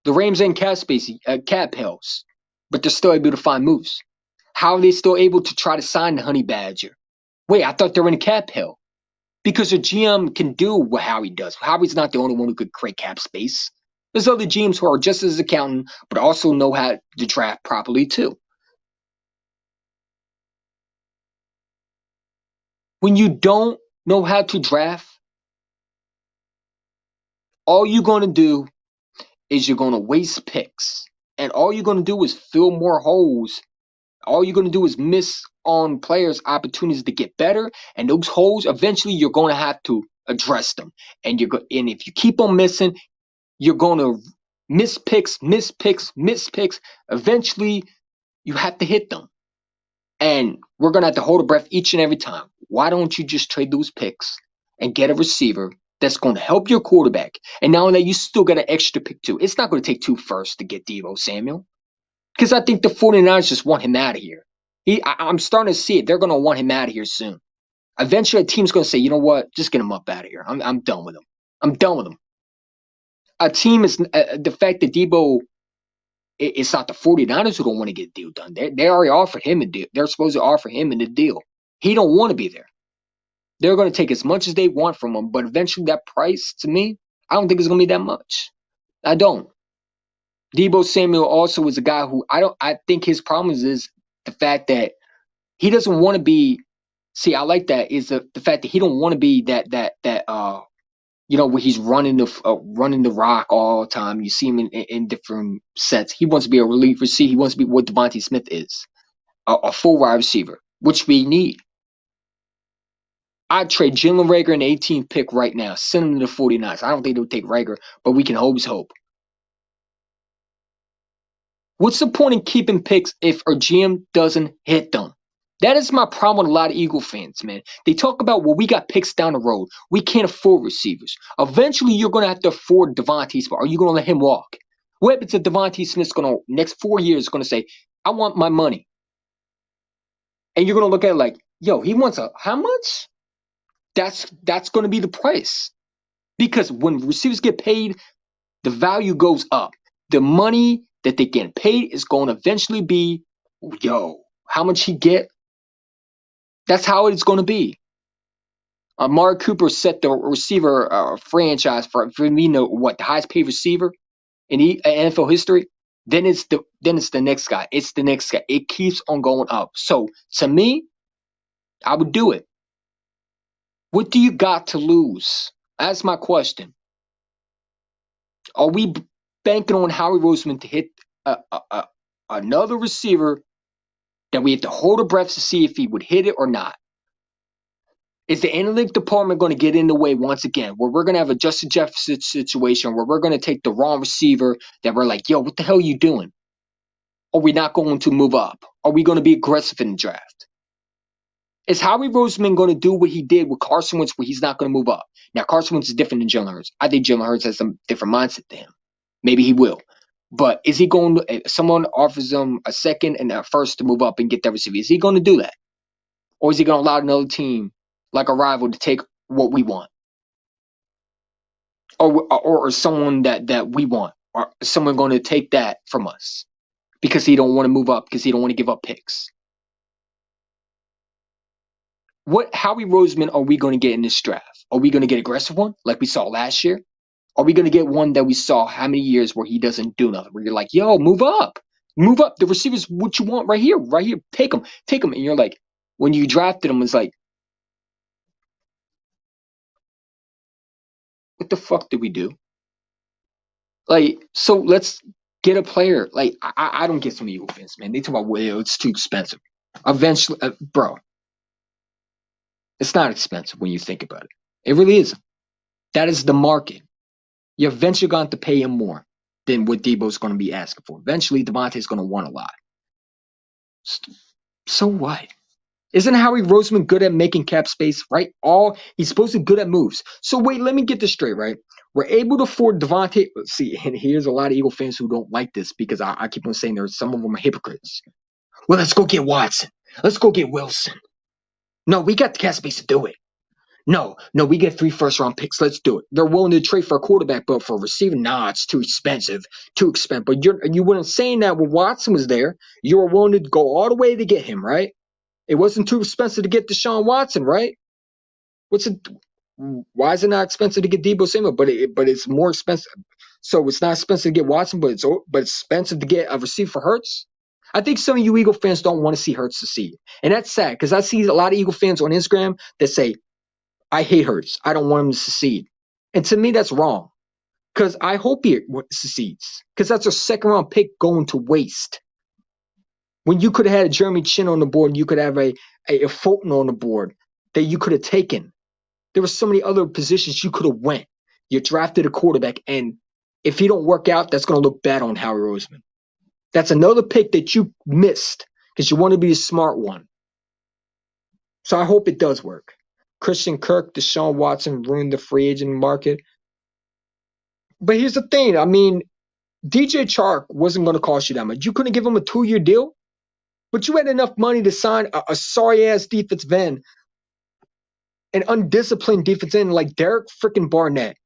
The Rams ain't cap hills, but they're still able to find moves. How are they still able to try to sign the Honey Badger? Wait, I thought they were in a cap hill. Because the GM can do what Howie does. Howie's not the only one who could create cap space. There's other GMs who are just as accountant, but also know how to draft properly too. When you don't know how to draft, all you're going to do is you're going to waste picks. And all you're going to do is fill more holes. All you're going to do is miss on players' opportunities to get better. And those holes, eventually, you're going to have to address them. And if you keep on missing, you're going to miss picks. Eventually, you have to hit them. And we're going to have to hold a breath each and every time. Why don't you just trade those picks and get a receiver that's going to help your quarterback. And now that you still got an extra pick too. It's not going to take 2 firsts to get Deebo Samuel. Because I think the 49ers just want him out of here. I'm starting to see it. They're going to want him out of here soon. Eventually, a team's going to say, you know what? Just get him up out of here. I'm done with him. I'm done with him. A team is the fact that Deebo, it's not the 49ers who don't want to get a deal done. They already offered him a deal. They're supposed to offer him a deal. He don't want to be there. They're going to take as much as they want from him, but eventually that price, to me, I don't think it's going to be that much. I don't. Deebo Samuel also is a guy who I think his problem is the fact that he doesn't want to be. See, I like that is the fact that he don't want to be that where he's running the rock all the time. You see him in different sets. He wants to be a relief receiver. He wants to be what Devontae Smith is, a full wide receiver, which we need. I'd trade Jalen Reagor in the 18th pick right now. Send him to the 49ers. I don't think they'll take Reagor, but we can always hope. What's the point in keeping picks if our GM doesn't hit them? That is my problem with a lot of Eagle fans, man. They talk about, well, we got picks down the road. We can't afford receivers. Eventually, you're going to have to afford Devontae Smith. Are you going to let him walk? What happens if Devontae Smith's going to, next 4 years, going to say, I want my money? And you're going to look at it like, yo, he wants how much? That's going to be the price. Because when receivers get paid, the value goes up. The money that they get paid is going to eventually be, yo, how much he get? That's how it's going to be. Amari Cooper set the receiver franchise for me, the highest paid receiver in NFL history. Then it's the next guy. It's the next guy. It keeps on going up. So to me, I would do it. What do you got to lose? That's my question. Are we banking on Howie Roseman to hit another receiver that we have to hold our breath to see if he would hit it or not? Is the analytic department going to get in the way once again, where we're going to have a Justin Jefferson situation where we're going to take the wrong receiver that we're like, yo, what the hell are you doing? Are we not going to move up? Are we going to be aggressive in the draft? Is Howie Roseman going to do what he did with Carson Wentz where he's not going to move up? Now, Carson Wentz is different than Jalen Hurts. I think Jalen Hurts has some different mindset to him. Maybe he will. But is he going to, if someone offers him a second and a first to move up and get that receiver, is he going to do that? Or is he going to allow another team, like a rival, to take what we want? Or someone that we want? Or is someone going to take that from us? Because he don't want to move up, because he don't want to give up picks. What Howie Roseman are we going to get in this draft? Are we going to get an aggressive one like we saw last year? Are we going to get one that we saw how many years where he doesn't do nothing? Where you're like, yo, move up. Move up. The receiver's what you want right here. Right here. Take him. Take him. And you're like, when you drafted him, it's like, what the fuck did we do? Like, so let's get a player. Like, I don't get some Eagle fans, man. They talk about, well, it's too expensive. Eventually, bro, it's not expensive when you think about it. It really isn't. That is the market. You're eventually going to have to pay him more than what Deebo's going to be asking for. Eventually, Devontae's going to want a lot. So what? Isn't Howie Roseman good at making cap space, right? He's supposed to be good at moves. So wait, let me get this straight, right? We're able to afford Devontae. See, and here's a lot of Eagle fans who don't like this because I keep on saying some of them are hypocrites. Well, let's go get Watson. Let's go get Wilson. No, we got the cap space to do it. No, we get 3 first-round picks. Let's do it. They're willing to trade for a quarterback, but for a receiver, nah, it's too expensive. Too expensive. But you weren't saying that when Watson was there. You were willing to go all the way to get him, right? It wasn't too expensive to get Deshaun Watson, right? Why is it not expensive to get Deebo Samuel? But it's more expensive. So it's not expensive to get Watson, but it's expensive to get a receiver for Hurts. I think some of you Eagle fans don't want to see Hurts succeed. And that's sad because I see a lot of Eagle fans on Instagram that say, I hate Hurts. I don't want him to succeed. And to me, that's wrong. Because I hope he succeeds. Because that's a second-round pick going to waste. When you could have had a Jeremy Chin on the board, you could have a Fulton on the board that you could have taken. There were so many other positions you could have went. You drafted a quarterback, and if he don't work out, that's going to look bad on Howie Roseman. That's another pick that you missed because you want to be a smart one. So I hope it does work. Christian Kirk, Deshaun Watson ruined the free agent market. But here's the thing. I mean, DJ Chark wasn't going to cost you that much. You couldn't give him a 2-year deal, but you had enough money to sign a sorry-ass defensive end, an undisciplined defensive end like Derek freaking Barnett.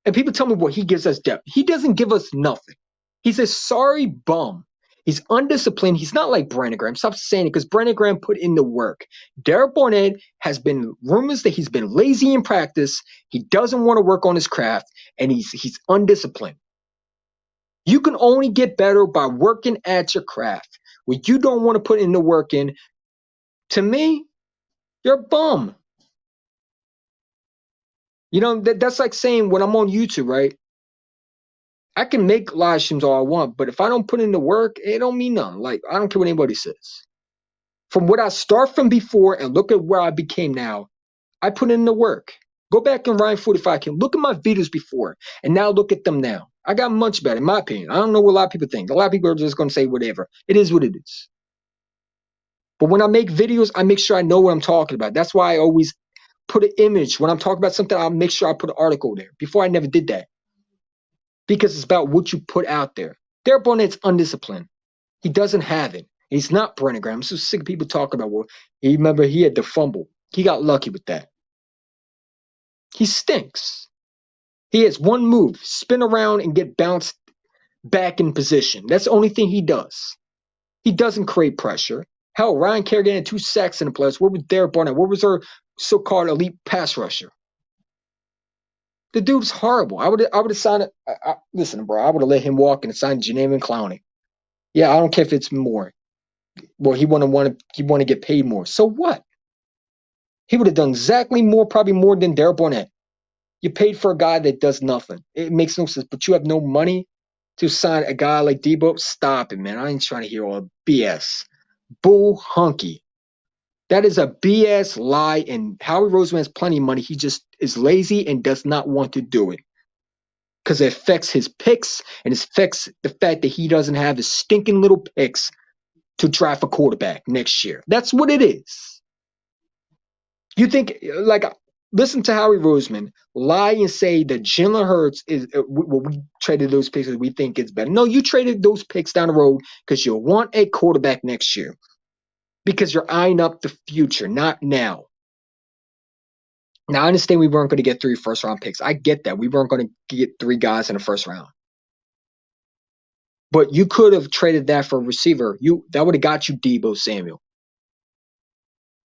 And people tell me what he gives us depth. He doesn't give us nothing. He's a sorry bum. He's undisciplined. He's not like Brandon Graham. Stop saying it because Brandon Graham put in the work. Derek Barnett has been rumors that he's been lazy in practice. He doesn't want to work on his craft, and he's undisciplined. You can only get better by working at your craft. When you don't want to put in the work in, to me, you're a bum. You know, that's like saying when I'm on YouTube, right? I can make live streams all I want, but if I don't put in the work, it don't mean nothing. Like, I don't care what anybody says. From what I start from before and look at where I became now, I put in the work. Go back and Ryan 45 can look at my videos before and now look at them now. I got much better, in my opinion. I don't know what a lot of people think. A lot of people are just going to say whatever. It is what it is. But when I make videos, I make sure I know what I'm talking about. That's why I always put an image. When I'm talking about something, I'll make sure I put an article there. Before, I never did that. Because it's about what you put out there. Derek Barnett's undisciplined. He doesn't have it. He's not Brandon Graham. I'm so sick of people talking about, well, remember he had the fumble. He got lucky with that. He stinks. He has one move, spin around and get bounced back in position. That's the only thing he does. He doesn't create pressure. Hell, Ryan Kerrigan had 2 sacks in the playoffs. Where was Derek Barnett? Where was our so-called elite pass rusher? The dude's horrible. I would have signed it. Listen, bro, I would have let him walk and signed Jadeveon Clowney. Yeah, I don't care if it's more. Well, he want to get paid more. So what? He would have done exactly more, probably more than Derek Barnett. You paid for a guy that does nothing. It makes no sense. But you have no money to sign a guy like Debo. Stop it, man. I ain't trying to hear all BS. Bull hunky. That is a BS lie, and Howie Roseman has plenty of money. He just is lazy and does not want to do it. Because it affects his picks, and it affects the fact that he doesn't have his stinking little picks to draft a quarterback next year. That's what it is. You think, like, listen to Howie Roseman lie and say that Jalen Hurts is, well, we traded those picks because we think it's better. No, you traded those picks down the road because you want a quarterback next year. Because you're eyeing up the future, not now. Now, I understand we weren't going to get 3 first-round picks. I get that. We weren't going to get 3 guys in the first round. But you could have traded that for a receiver. That would have got you Deebo Samuel.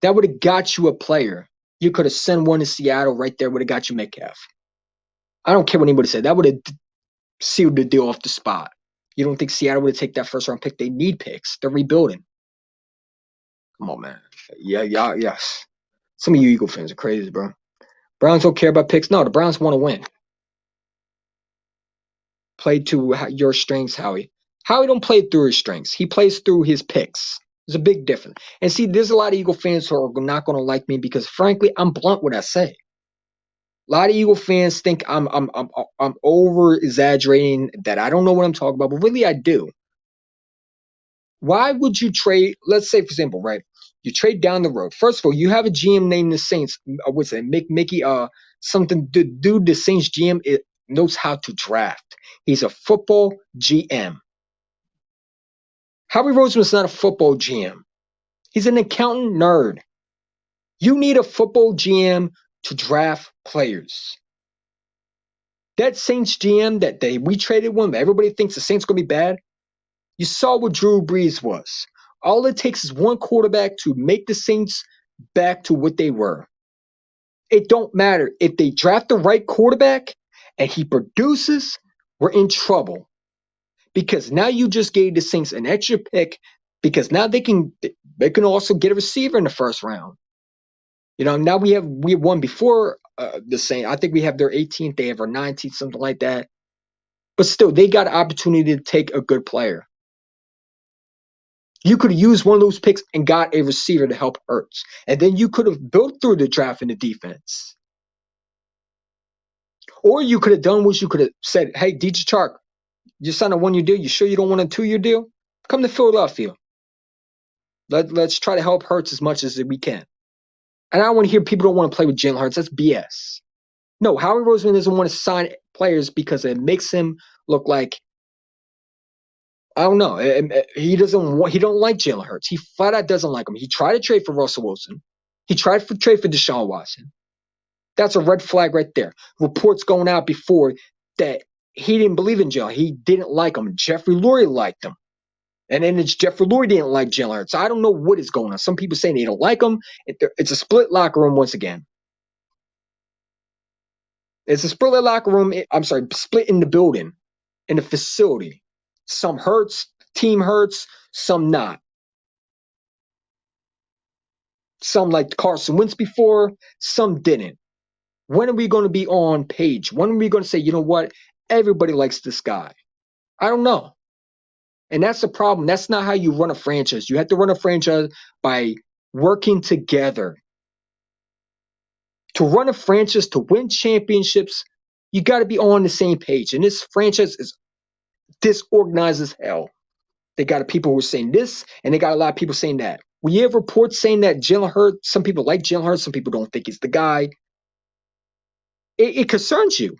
That would have got you a player. You could have sent one to Seattle right there. Would have got you Metcalf. I don't care what anybody said. That would have sealed the deal off the spot. You don't think Seattle would have taken that first-round pick? They need picks. They're rebuilding. Come on, man. Yeah, yes. Some of you Eagle fans are crazy, bro. Browns don't care about picks. No, the Browns want to win. Play to your strengths, Howie. Howie don't play through his strengths. He plays through his picks. There's a big difference. And see, there's a lot of Eagle fans who are not going to like me because, frankly, I'm blunt what I say. A lot of Eagle fans think I'm over exaggerating, that I don't know what I'm talking about, but really I do. Why would you trade? Let's say, for example, right? You trade down the road. First of all, you have a GM named the Saints. What's it? Mickey, something. The dude, the Saints GM, knows how to draft. He's a football GM. Howie Roseman's not a football GM. He's an accountant nerd. You need a football GM to draft players. That Saints GM that we traded one, everybody thinks the Saints going to be bad. You saw what Drew Brees was. All it takes is one quarterback to make the Saints back to what they were. It don't matter. If they draft the right quarterback and he produces, we're in trouble. Because now you just gave the Saints an extra pick because now they can also get a receiver in the first round. You know, now we have one before the Saints. I think we have their 18th. They have our 19th, something like that. But still, they got an opportunity to take a good player. You could have used one of those picks and got a receiver to help Hurts. And then you could have built through the draft in the defense. Or you could have done what you could have said, hey, DJ Chark, you signed a 1-year deal. You sure you don't want a 2-year deal? Come to Philadelphia. Let's try to help Hurts as much as we can. And I want to hear people don't want to play with Jalen Hurts. That's BS. No, Howie Roseman doesn't want to sign players because it makes him look like, I don't know. He don't like Jalen Hurts. He flat out doesn't like him. He tried to trade for Russell Wilson. He tried to trade for Deshaun Watson. That's a red flag right there. Reports going out before that he didn't believe in Jalen. He didn't like him. Jeffrey Lurie liked him. And then Jeffrey Lurie didn't like Jalen Hurts. I don't know what is going on. Some people saying they don't like him. It's a split locker room once again. It's a split locker room. I'm sorry, split in the building, in the facility. Some hurts, team hurts, some not. Some liked Carson Wentz before, some didn't. When are we going to be on page? When are we going to say, you know what? Everybody likes this guy. I don't know. And that's the problem. That's not how you run a franchise. You have to run a franchise by working together. To run a franchise, to win championships, you got to be on the same page. And this franchise is disorganized as hell. They got people who are saying this, and they got a lot of people saying that. When you have reports saying that Jalen Hurts, some people like Jalen Hurts, some people don't think he's the guy, it concerns you.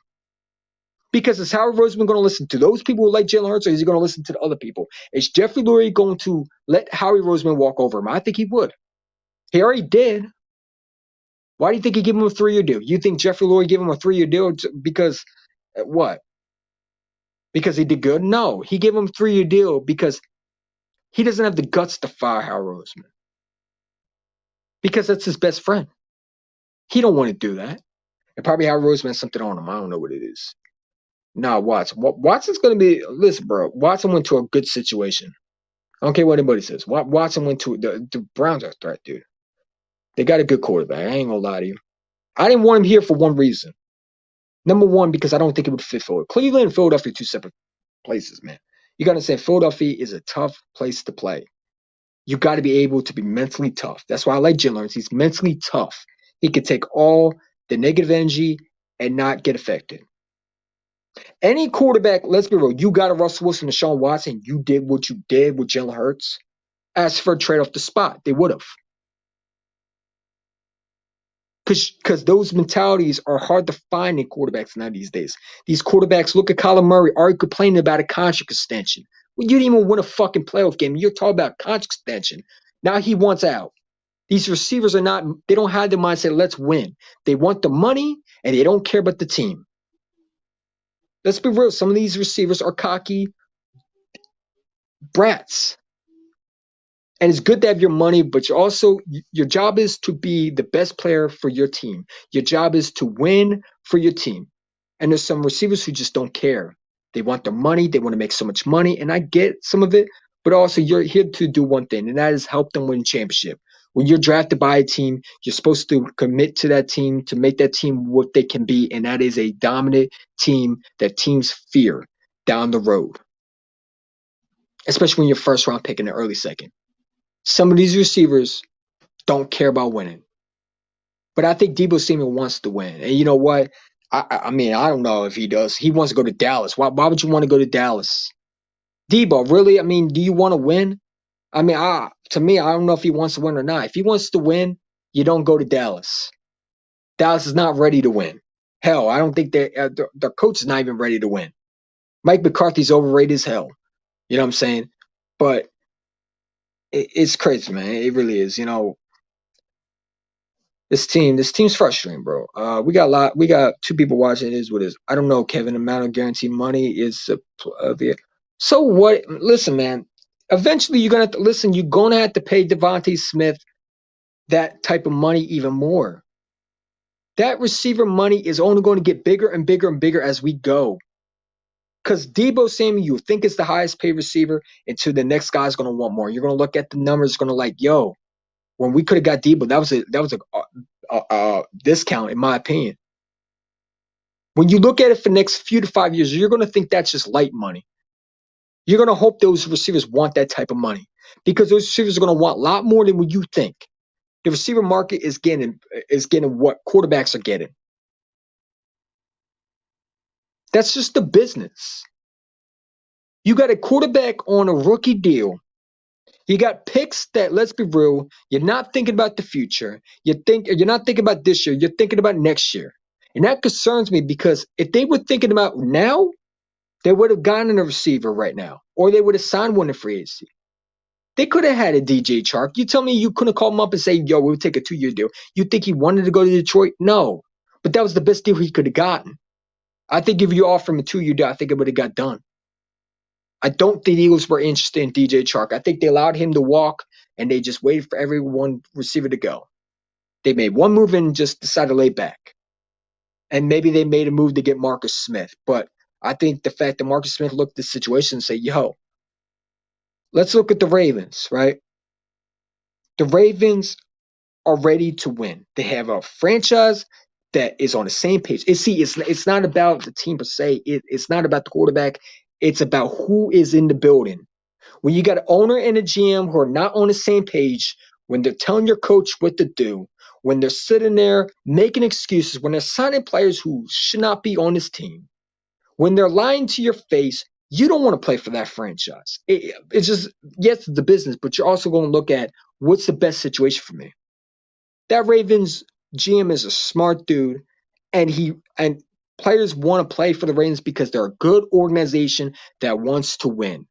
Because is Howard Roseman going to listen to those people who like Jalen Hurts, or is he going to listen to the other people? Is Jeffrey Lurie going to let Howie Roseman walk over him? I think he would. He already did. Why do you think he gave him a 3-year deal? You think Jeffrey Lurie gave him a 3-year deal because what? Because he did good? No, he gave him a 3-year deal because he doesn't have the guts to fire Howard Roseman. Because that's his best friend. He don't want to do that. And probably Howard Roseman has something on him. I don't know what it is. Nah, Watson. Watson's going to be, listen, bro. Watson went to a good situation. I don't care what anybody says. Watson went to, the Browns are a threat, dude. They got a good quarterback. I ain't going to lie to you. I didn't want him here for one reason. Number one, because I don't think it would fit Philadelphia. Cleveland and Philadelphia are two separate places, man. You got to understand, Philadelphia is a tough place to play. You got to be able to be mentally tough. That's why I like Jalen Hurts. He's mentally tough. He could take all the negative energy and not get affected. Any quarterback, let's be real, you got a Russell Wilson and Deshaun Watson, you did what you did with Jalen Hurts. Ask for a trade off the spot. They would have. Because those mentalities are hard to find in quarterbacks now these days. These quarterbacks, look at Kyler Murray, already complaining about a contract extension. Well, you didn't even win a fucking playoff game. You're talking about contract extension. Now he wants out. These receivers they don't have the mindset, let's win. They want the money, and they don't care about the team. Let's be real. Some of these receivers are cocky brats. And it's good to have your money, but your job is to be the best player for your team. Your job is to win for your team. And there's some receivers who just don't care. They want the money. They want to make so much money. And I get some of it, but also you're here to do one thing, and that is help them win a championship. When you're drafted by a team, you're supposed to commit to that team, to make that team what they can be, and that is a dominant team that teams fear down the road, especially when you're first round pick in the early second. Some of these receivers don't care about winning. But I think Deebo Samuel wants to win. And you know what? I mean, I don't know if he does. He wants to go to Dallas. Why would you want to go to Dallas? Deebo, really? I mean, do you want to win? I mean, to me, I don't know if he wants to win or not. If he wants to win, you don't go to Dallas. Dallas is not ready to win. Hell, I don't think their coach is not even ready to win. Mike McCarthy's overrated as hell. You know what I'm saying? But it's crazy, man. It really is. You know, this team's frustrating, bro. We got two people watching. It is what it is. I don't know, Kevin. Amount of guaranteed money is so what? Listen, man. Eventually, you're gonna have to listen. You're gonna have to pay Devontae Smith that type of money even more. That receiver money is only going to get bigger and bigger and bigger as we go. Because Deebo Samuel, you think is the highest paid receiver, until the next guy's going to want more. You're going to look at the numbers, going to like, yo, when we could have got Deebo, that was a discount, in my opinion. When you look at it for the next few to 5 years, you're going to think that's just light money. You're going to hope those receivers want that type of money, because those receivers are going to want a lot more than what you think. The receiver market is getting what quarterbacks are getting. That's just the business. You got a quarterback on a rookie deal. You got picks that, let's be real, you're not thinking about the future. You're not thinking about this year. You're thinking about next year. And that concerns me because if they were thinking about now, they would have gotten a receiver right now, or they would have signed one in free agency. They could have had a DJ Chark. You tell me you couldn't call him up and say, yo, we'll take a 2-year deal. You think he wanted to go to Detroit? No. But that was the best deal he could have gotten. I think if you offer him a 2-year deal, I think it would have got done. I don't think the Eagles were interested in DJ Chark. I think they allowed him to walk, and they just waited for every one receiver to go. They made one move and just decided to lay back. And maybe they made a move to get Marcus Smith. But I think the fact that Marcus Smith looked at the situation and said, yo, let's look at the Ravens, right? The Ravens are ready to win. They have a franchise that is on the same page. It's not about the team per se. It's not about the quarterback. It's about who is in the building. When you got an owner and a GM who are not on the same page, when they're telling your coach what to do, when they're sitting there making excuses, when they're signing players who should not be on this team, when they're lying to your face, you don't want to play for that franchise. It's just, yes, it's the business, but you're also going to look at what's the best situation for me. That Ravens GM is a smart dude, and players want to play for the Ravens because they're a good organization that wants to win.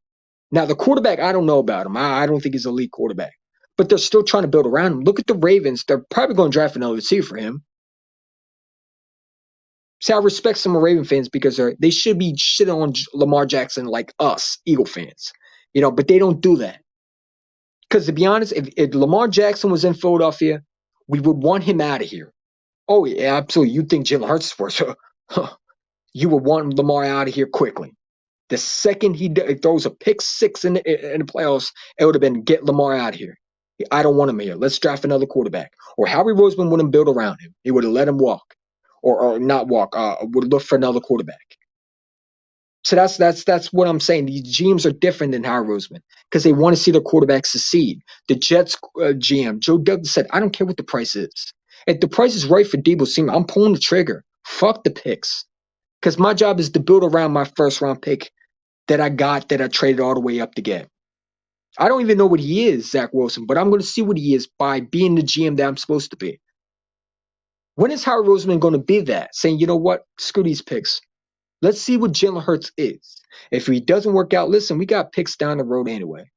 Now, the quarterback, I don't know about him. I don't think he's an elite quarterback. But they're still trying to build around him. Look at the Ravens. They're probably going to draft another receiver for him. See, I respect some Raven fans because they should be shitting on Lamar Jackson like us, Eagle fans. But they don't do that. Because to be honest, if Lamar Jackson was in Philadelphia, we would want him out of here. Oh, yeah, absolutely. You'd think Jalen Hurts was you would want Lamar out of here quickly. The second he throws a pick six in the playoffs, it would have been get Lamar out of here. I don't want him here. Let's draft another quarterback. Or Howie Roseman wouldn't build around him. He would have let him walk, or not walk. Would look for another quarterback. So that's what I'm saying. These GMs are different than Howie Roseman because they want to see their quarterback succeed. The Jets GM Joe Douglas said, "I don't care what the price is. If the price is right for Deebo Samuel, I'm pulling the trigger. Fuck the picks, because my job is to build around my first round pick that I traded all the way up to get. I don't even know what he is, Zach Wilson, but I'm going to see what he is by being the GM that I'm supposed to be. When is Howie Roseman going to be that? Saying, you know what? Screw these picks. Let's see what Jalen Hurts is. If he doesn't work out, listen, we got picks down the road anyway.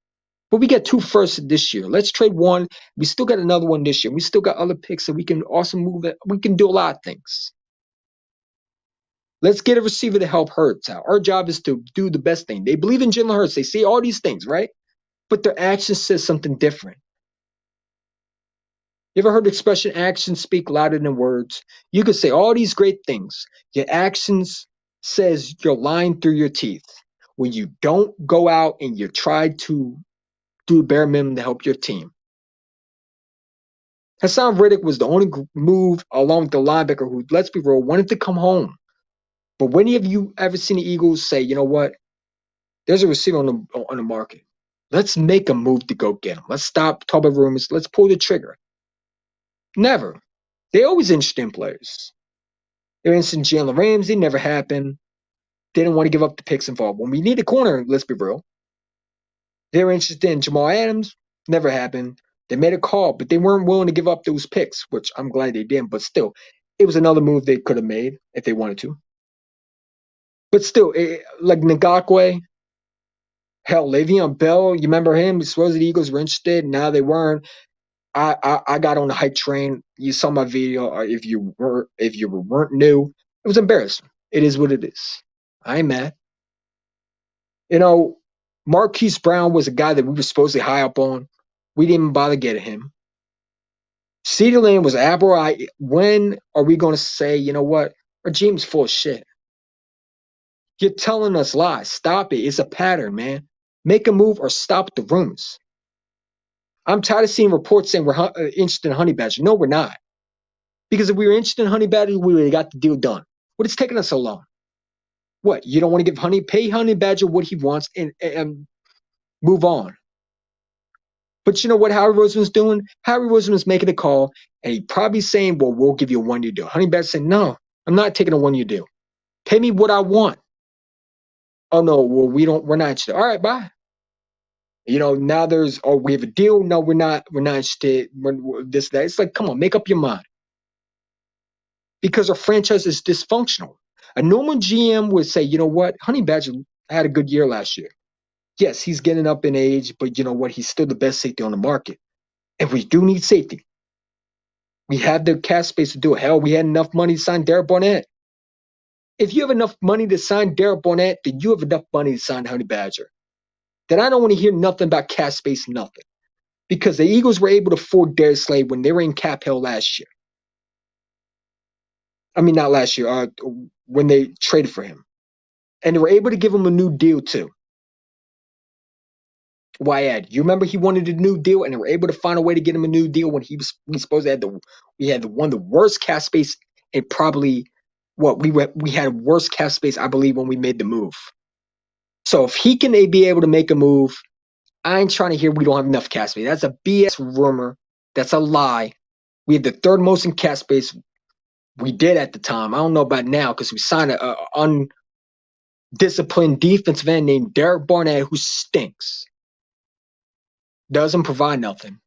But we got 2 firsts this year. Let's trade one. We still got another one this year. We still got other picks that we can also move it. We can do a lot of things. Let's get a receiver to help Hurts out. Our job is to do the best thing. They believe in Jalen Hurts. They say all these things, right? But their actions says something different. You ever heard the expression, actions speak louder than words? You could say all these great things. Your actions says you're lying through your teeth when you don't go out and you try to do the bare minimum to help your team. Hassan Reddick was the only move along with the linebacker who, let's be real, wanted to come home. But when have you ever seen the Eagles say, you know what? There's a receiver on the market. Let's make a move to go get him. Let's stop talking rumors. Let's pull the trigger. Never. They always interested in players. They're interested in Jalen Ramsey. Never happened. They didn't want to give up the picks involved. When we need a corner, let's be real. They were interested in Jamal Adams. Never happened. They made a call, but they weren't willing to give up those picks, which I'm glad they didn't. But still, it was another move they could have made if they wanted to. But still, like Ngakoue, hell, Le'Veon Bell, you remember him? Supposedly the Eagles were interested. Now they weren't. I got on the hype train. You saw my video. Or if you weren't new, it was embarrassing. It is what it is. I ain't mad. Marquise Brown was a guy that we were supposedly high up on. We didn't even bother getting him. CeeDee Lamb was Abra. When are we going to say, you know what? Our GM's full of shit. You're telling us lies. Stop it. It's a pattern, man. Make a move or stop the rumors. I'm tired of seeing reports saying we're interested in Honey Badger. No, we're not. Because if we were interested in Honey Badger, we would have got the deal done. What is taking us so long? What? You don't want to pay Honey Badger what he wants and move on. But you know what Howie Roseman's doing? Howie Roseman's making a call, and he probably saying, well, we'll give you a 1-year deal. Honey Badger saying, no, I'm not taking a 1-year deal. Pay me what I want. Oh, no, well, we're not interested. All right, bye. Now there's, we have a deal. No, we're not interested. We're this, that. It's like, come on, make up your mind. Because our franchise is dysfunctional. A normal GM would say, you know what, Honey Badger had a good year last year. Yes, he's getting up in age, but you know what? He's still the best safety on the market. And we do need safety. We have the cap space to do it. Hell, we had enough money to sign Derek Barnett. If you have enough money to sign Derek Barnett, then you have enough money to sign Honey Badger. Then I don't want to hear nothing about cap space, nothing. Because the Eagles were able to afford Darius Slade when they were in cap hell last year. I mean, not last year, when they traded for him. And they were able to give him a new deal, too. Wyatt, you remember he wanted a new deal, and they were able to find a way to get him a new deal when we supposed to have we had one of the worst cap space, and probably we had worst cap space, I believe, when we made the move. So if he can be able to make a move, I ain't trying to hear we don't have enough cap space. That's a BS rumor. That's a lie. We have the third most in cap space. We did at the time. I don't know about now because we signed an undisciplined defensive end named Derek Barnett who stinks. Doesn't provide nothing.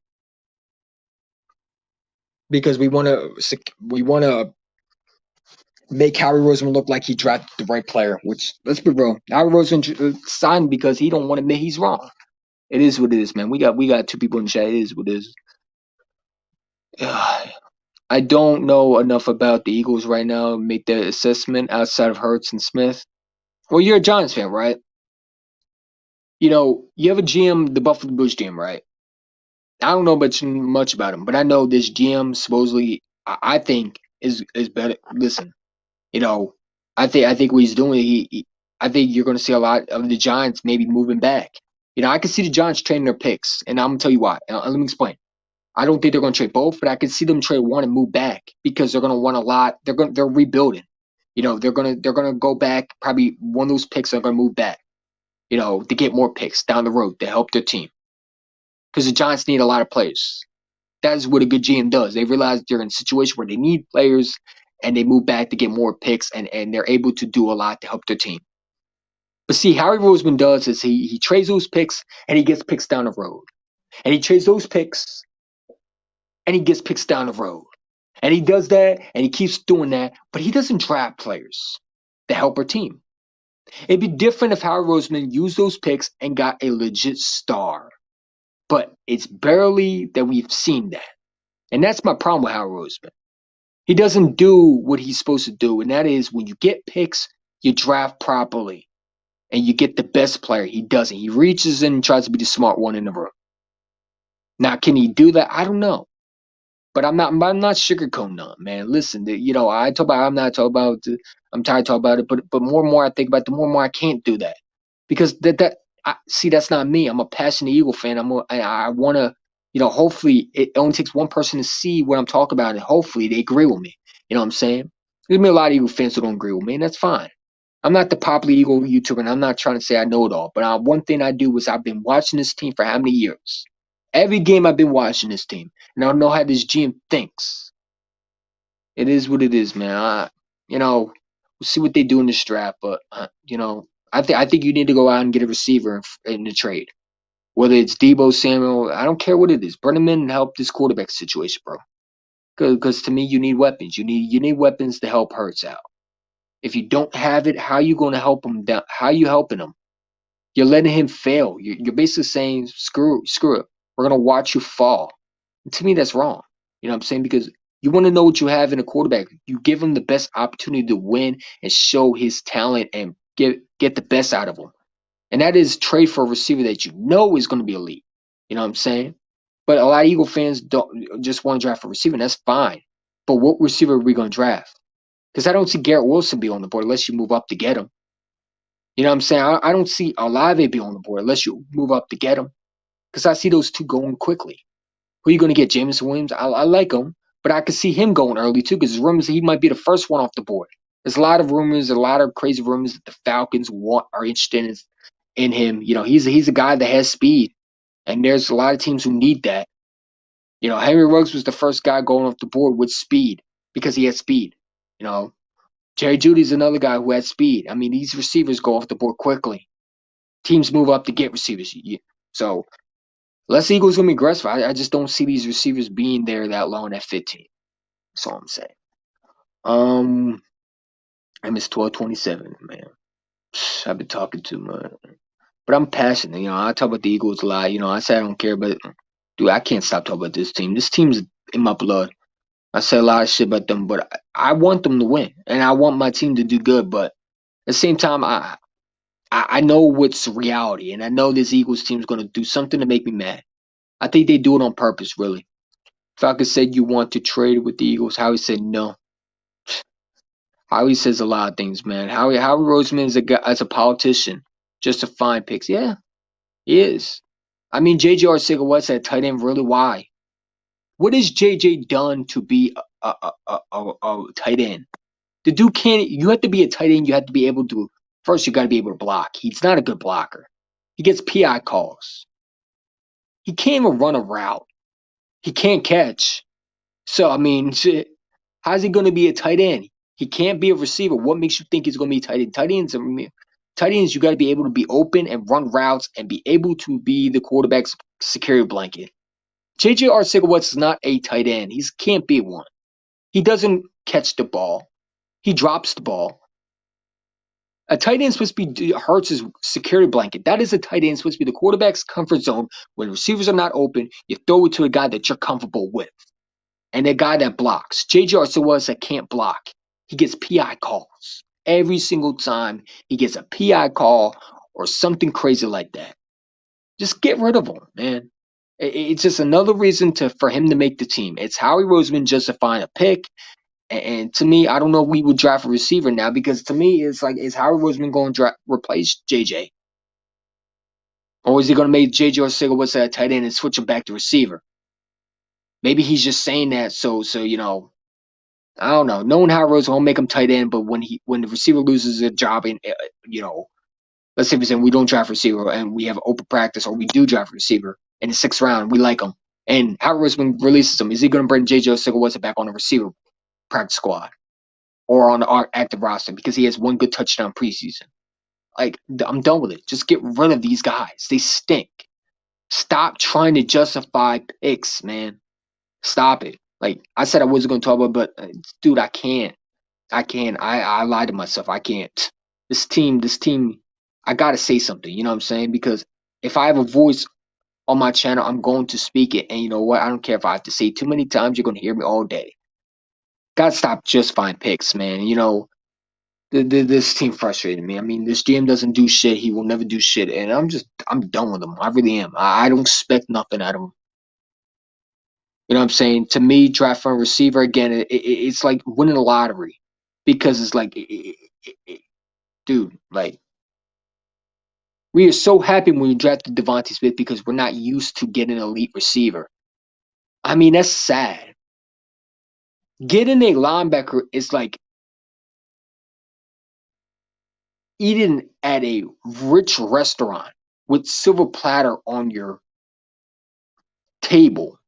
Because we want to make Howie Roseman look like he drafted the right player, which, let's be real, Howie Roseman signed because he don't want to admit he's wrong. It is what it is, man. We got two people in the chat. It is what it is. I don't know enough about the Eagles right now to make the assessment outside of Hurts and Smith. Well, you're a Giants fan, right? You have a GM, the Buffalo Bills GM, right? I don't know much about him, but I know this GM supposedly, I think, is better. Listen, I think what he's doing, I think you're going to see a lot of the Giants maybe moving back. I can see the Giants trading their picks, and I'm going to tell you why. Let me explain. I don't think they're going to trade both, but I can see them trade one and move back because they're going to want a lot. They're rebuilding. They're going to go back. Probably one of those picks are going to move back. To get more picks down the road to help their team. Because the Giants need a lot of players. That is what a good GM does. They realize they're in a situation where they need players, and they move back to get more picks, and they're able to do a lot to help their team. But see, Howie Roseman does is he trades those picks, and he gets picks down the road. And he trades those picks, and he gets picks down the road. And he does that, and he keeps doing that, but he doesn't draft players to help our team. It'd be different if Howie Roseman used those picks and got a legit star. But it's barely that we've seen that. And that's my problem with Howie Roseman. He doesn't do what he's supposed to do, and that is when you get picks, you draft properly. And you get the best player. He doesn't. He reaches in and tries to be the smart one in the room. Now, can he do that? I don't know. But I'm not sugarcoating nothing, man. Listen, I'm tired of talking about it, but more and more I think about it, the more and more I can't do that. Because that's not me. I'm a passionate Eagle fan. I want to, hopefully it only takes one person to see what I'm talking about, and hopefully they agree with me. You know what I'm saying? There's a lot of Eagle fans who don't agree with me, and that's fine. I'm not the popular Eagle YouTuber, and I'm not trying to say I know it all. But one thing I do is I've been watching this team for how many years? Every game I've been watching this team, and I know how this GM thinks. It is what it is, man. We'll see what they do in this draft, but I think you need to go out and get a receiver in the trade. Whether it's Deebo Samuel, I don't care what it is. Bring him in and help this quarterback situation, bro. Because to me, you need weapons. You need weapons to help Hurts out. If you don't have it, how are you going to help him down? How are you helping him? You're letting him fail. You're basically saying, screw it. We're going to watch you fall. And to me, that's wrong. You know what I'm saying? Because you want to know what you have in a quarterback. You give him the best opportunity to win and show his talent and get the best out of him. And that is trade for a receiver that you know is going to be elite. You know what I'm saying? But a lot of Eagle fans don't just want to draft a receiver, and that's fine. But what receiver are we going to draft? Because I don't see Garrett Wilson be on the board unless you move up to get him. You know what I'm saying? I don't see Olave be on the board unless you move up to get him. Because I see those two going quickly. Who are you going to get? Jameson Williams? I like him, but I could see him going early too because there's rumors that he might be the first one off the board. There's a lot of rumors, a lot of crazy rumors that the Falcons are interested in him. He's a guy that has speed, and there's a lot of teams who need that. Henry Ruggs was the first guy going off the board with speed because he had speed. Jerry Jeudy's another guy who has speed. I mean, these receivers go off the board quickly. Teams move up to get receivers. So, unless the Eagles going to be aggressive, I just don't see these receivers being there that long at 15. That's all I'm saying. I miss 12:27, man. I've been talking too much. But I'm passionate. I talk about the Eagles a lot. I say I don't care, but dude, I can't stop talking about this team. This team's in my blood. I say a lot of shit about them, but I want them to win, and I want my team to do good. But at the same time, I know what's reality, and I know this Eagles team is going to do something to make me mad. I think they do it on purpose, really. Falcon said you want to trade with the Eagles. Howie said no. Howie says a lot of things, man. Howie Roseman is as a politician, just to find picks. Yeah, he is. I mean, J.J. Arcega-Whiteside at tight end, really? Why? What has J.J. done to be a tight end? The dude can't. You have to be a tight end. You have to be able to. First, you got to be able to block. He's not a good blocker. He gets PI calls. He can't even run a route. He can't catch. So, I mean, shit, how's he going to be a tight end? He can't be a receiver. What makes you think he's going to be a tight end? Tight ends, you got to be able to be open and run routes and be able to be the quarterback's security blanket. J.J. Arcega-Whiteside is not a tight end. He can't be one. He doesn't catch the ball. He drops the ball. A tight end is supposed to be Hurts' security blanket. That is a tight end supposed to be the quarterback's comfort zone. When receivers are not open, you throw it to a guy that you're comfortable with. And a guy that blocks. J.J. Arcega-Whiteside can't block. He gets PI calls. Every single time he gets a PI call or something crazy like that. Just get rid of him, man. It's just another reason for him to make the team. It's Howie Roseman justifying a pick. And to me, I don't know if we would draft a receiver now, because to me, it's like, is Howie Roseman going to replace JJ? Or is he going to make JJ Arcega-Whiteside a tight end and switch him back to receiver? Maybe he's just saying that so I don't know. Knowing Howie Roseman will make him tight end, but when the receiver loses a job, and let's say we're saying we don't draft a receiver and we have open practice, or we do draft a receiver in the 6th round, we like him, and Howie Roseman releases him, is he going to bring JJ Arcega-Whiteside back on the receiver practice squad or on the active roster because he has one good touchdown preseason? Like, I'm done with it. Just get rid of these guys. They stink. Stop trying to justify picks, man. Stop it. Like I said, I wasn't going to talk about, but dude, I can't. I lied to myself. I can't. This team. I got to say something. You know what I'm saying? Because if I have a voice on my channel, I'm going to speak it. And you know what? I don't care if I have to say it too many times. You're going to hear me all day. Gotta stop justifying picks, man. This team frustrated me. I mean, this GM doesn't do shit. He will never do shit. And I'm done with him. I really am. I don't expect nothing out of him. You know what I'm saying? To me, draft for a receiver, again, it's like winning the lottery. Because it's like, dude, like, we are so happy when we drafted Devontae Smith because we're not used to getting an elite receiver. I mean, that's sad. Getting a linebacker is like eating at a rich restaurant with silver platter on your table.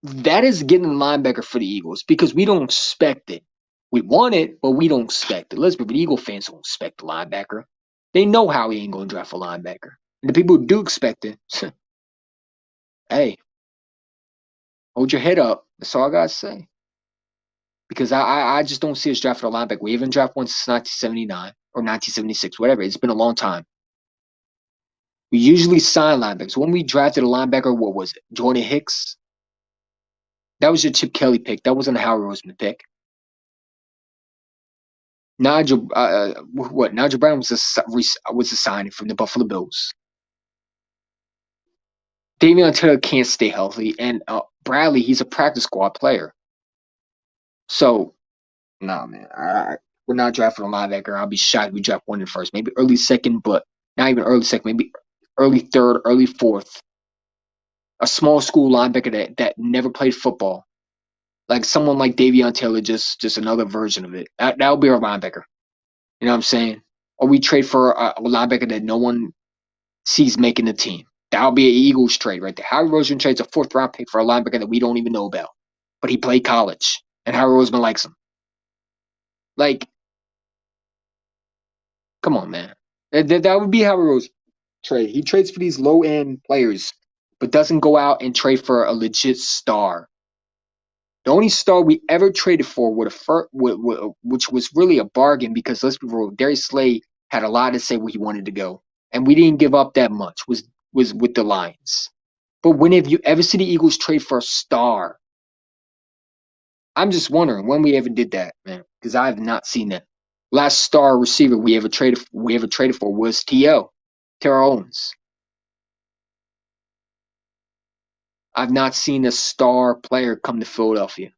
That is getting a linebacker for the Eagles because we don't expect it. We want it, but we don't expect it. Let's be real, the Eagle fans don't expect the linebacker. They know how he ain't going to draft a linebacker. And the people who do expect it, hey, hold your head up. That's all I got to say. Because I just don't see us drafting a linebacker. We haven't drafted one since 1979 or 1976, whatever. It's been a long time. We usually sign linebackers. When we drafted a linebacker, what was it? Jordan Hicks? That was your Chip Kelly pick. That wasn't a Howie Roseman pick. Nigel Brown was a signing from the Buffalo Bills. Davion Taylor can't stay healthy, and Bradley, he's a practice squad player. So, nah, man, we're not drafting a linebacker. I'll be shocked if we draft one in first, maybe early second, but not even early second, maybe early third, early fourth. A small school linebacker that never played football. Like someone like Davion Taylor, just another version of it. That'll be our linebacker. You know what I'm saying? Or we trade for a linebacker that no one sees making the team. That'll be an Eagles trade right there. Howie Roseman trades a 4th round pick for a linebacker that we don't even know about. But he played college. And Howie Roseman likes him. Like, come on, man. That would be Howie Roseman. trade. He trades for these low end players, but doesn't go out and trade for a legit star. The only star we ever traded for which was really a bargain because let's be real, Darius Slay had a lot to say where he wanted to go, and we didn't give up that much. Was with the Lions. But when have you ever seen the Eagles trade for a star? I'm just wondering when we ever did that, man, because I have not seen that. Last star receiver we ever traded for was Terrell Owens. I've not seen a star player come to Philadelphia.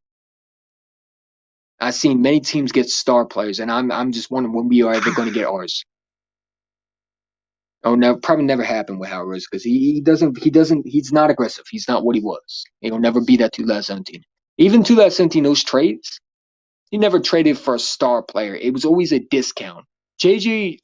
I've seen many teams get star players, and I'm just wondering when we are ever going to get ours. Oh, no, probably never happened with Howard because he's not aggressive. He's not what he was. He'll never be that 2017. Even 2017, those trades, he never traded for a star player. It was always a discount. JJ,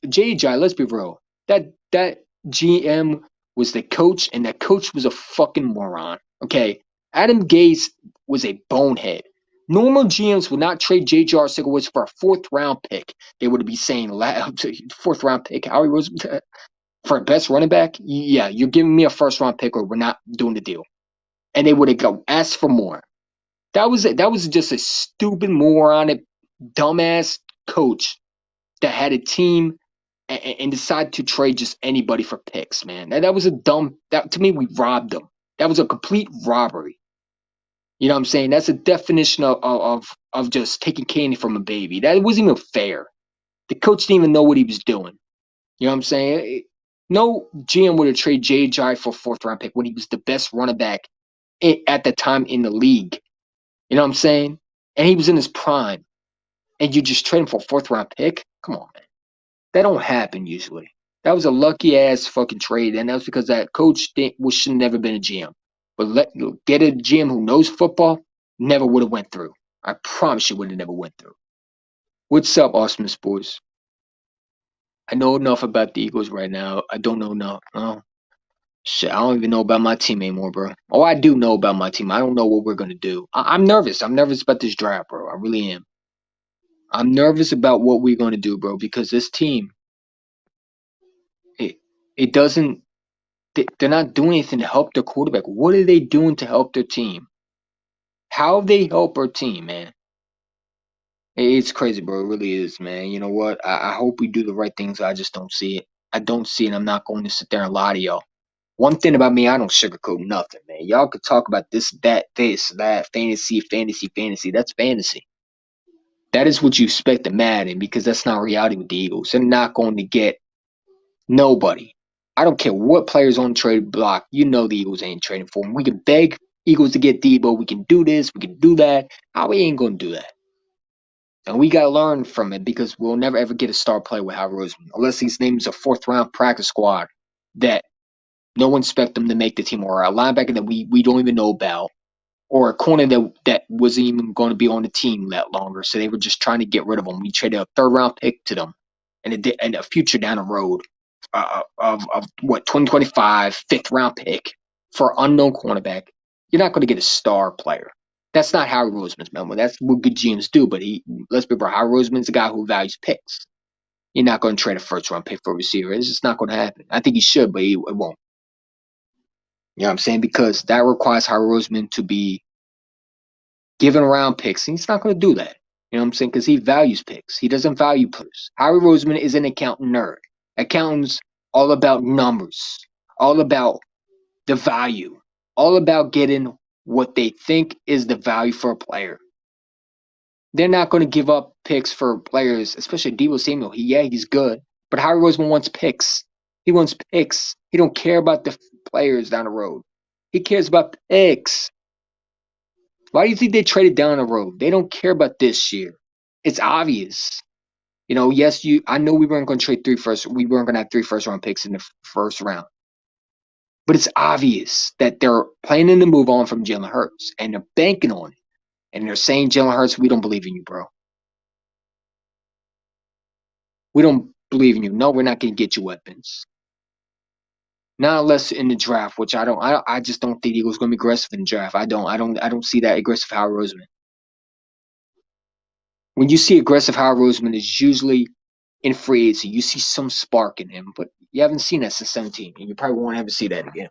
let's be real. That GM was the coach, and that coach was a fucking moron. Okay, Adam Gase was a bonehead. Normal GMs would not trade J.J. Arcega-Whitesworth for a fourth-round pick. They would be saying, fourth-round pick, Howie Roseman, for a best running back? Yeah, you're giving me a first-round pick or we're not doing the deal. And they would have asked for more. That was just a stupid, moronic, dumbass coach that had a team and decided to trade just anybody for picks, man. That was to me, we robbed them. That was a complete robbery. You know what I'm saying? That's a definition of just taking candy from a baby. That wasn't even fair. The coach didn't even know what he was doing. You know what I'm saying? No GM would have traded J.J. for a fourth-round pick when he was the best running back at the time in the league. You know what I'm saying? And he was in his prime. And you just trade him for a fourth-round pick? Come on, man. That don't happen usually. That was a lucky-ass fucking trade, and that was because that coach should have never been a GM. But get a GM who knows football, never would have went through. I promise you would have never went through. What's up, Awesome Sports? I know enough about the Eagles right now. I don't know enough. Oh, shit, I don't even know about my team anymore, bro. Oh, I do know about my team. I don't know what we're going to do. I'm nervous. I'm nervous about this draft, bro. I really am. I'm nervous about what we're going to do, bro, because this team, it doesn't, they're not doing anything to help their quarterback. What are they doing to help their team? How they help our team, man? It's crazy, bro. It really is, man. You know what? I hope we do the right things. I just don't see it. I don't see it. I'm not going to sit there and lie to y'all. One thing about me, I don't sugarcoat nothing, man. Y'all could talk about this, that, fantasy. That's fantasy. That is what you expect of Madden because that's not reality with the Eagles. They're not going to get nobody. I don't care what players on the trade block. You know the Eagles ain't trading for them. We can beg Eagles to get Debo. We can do this. We can do that. How we ain't going to do that? And we got to learn from it because we'll never ever get a star player with Howard Roseman unless his name is a fourth-round practice squad that no one expect them to make the team, or a linebacker that we don't even know about, or a corner that wasn't even going to be on the team that longer. So they were just trying to get rid of them. We traded a third-round pick to them and a future down the road of what, 2025 fifth-round pick for an unknown cornerback. You're not going to get a star player. That's not Howard Roseman's memo. That's what good GMs do. But let's be real, Howard Roseman's a guy who values picks. You're not going to trade a first-round pick for a receiver. It's just not going to happen. I think he should, but it won't. You know what I'm saying? Because that requires Howard Roseman to be giving around picks. And he's not going to do that. You know what I'm saying? Because he values picks. He doesn't value players. Howard Roseman is an accountant nerd. Accountants all about numbers, all about the value, all about getting what they think is the value for a player. They're not going to give up picks for players, especially Deebo Samuel. He's good, but Howard Roseman wants picks. He wants picks. He don't care about the players down the road. He cares about picks. Why do you think they traded down the road? They don't care about this year. It's obvious. You know, yes, I know we weren't going to trade we weren't going to have 3 first-round picks in the first round. But it's obvious that they're planning to move on from Jalen Hurts, and they're banking on it. And they're saying, Jalen Hurts, we don't believe in you, bro. We don't believe in you. No, we're not going to get you weapons. Not unless in the draft, which I just don't think Eagles going to be aggressive in the draft. I don't see that aggressive Howard Roseman. When you see aggressive Howard Roseman, it's usually in free agency. You see some spark in him, but you haven't seen that since 17, and you probably won't ever see that again.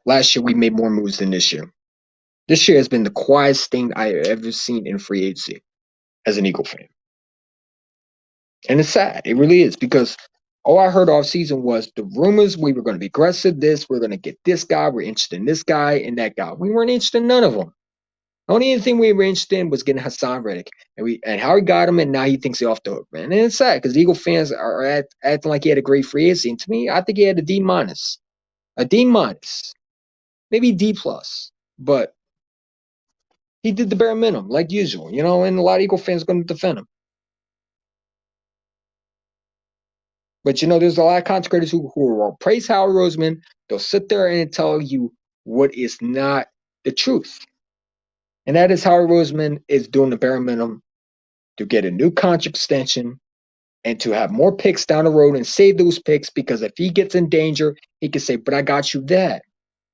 Last year we made more moves than this year. This year has been the quietest thing I have ever seen in free agency as an Eagle fan. And it's sad. It really is, because all I heard off season was the rumors we were going to be aggressive, we're going to get this guy, we're interested in this guy and that guy. We weren't interested in none of them. The only thing we were interested in was getting Hassan Reddick. And Harry got him, and now he thinks he's off the hook, man. And it's sad because Eagle fans are acting like he had a great free agency. And to me, I think he had a D-. A D-, maybe D+. But he did the bare minimum, like usual, and a lot of Eagle fans are going to defend him. But, there's a lot of content creators who will praise Howard Roseman. They'll sit there and tell you what is not the truth. And that is Howard Roseman is doing the bare minimum to get a new contract extension and to have more picks down the road and save those picks, because if he gets in danger, he can say, but I got you that.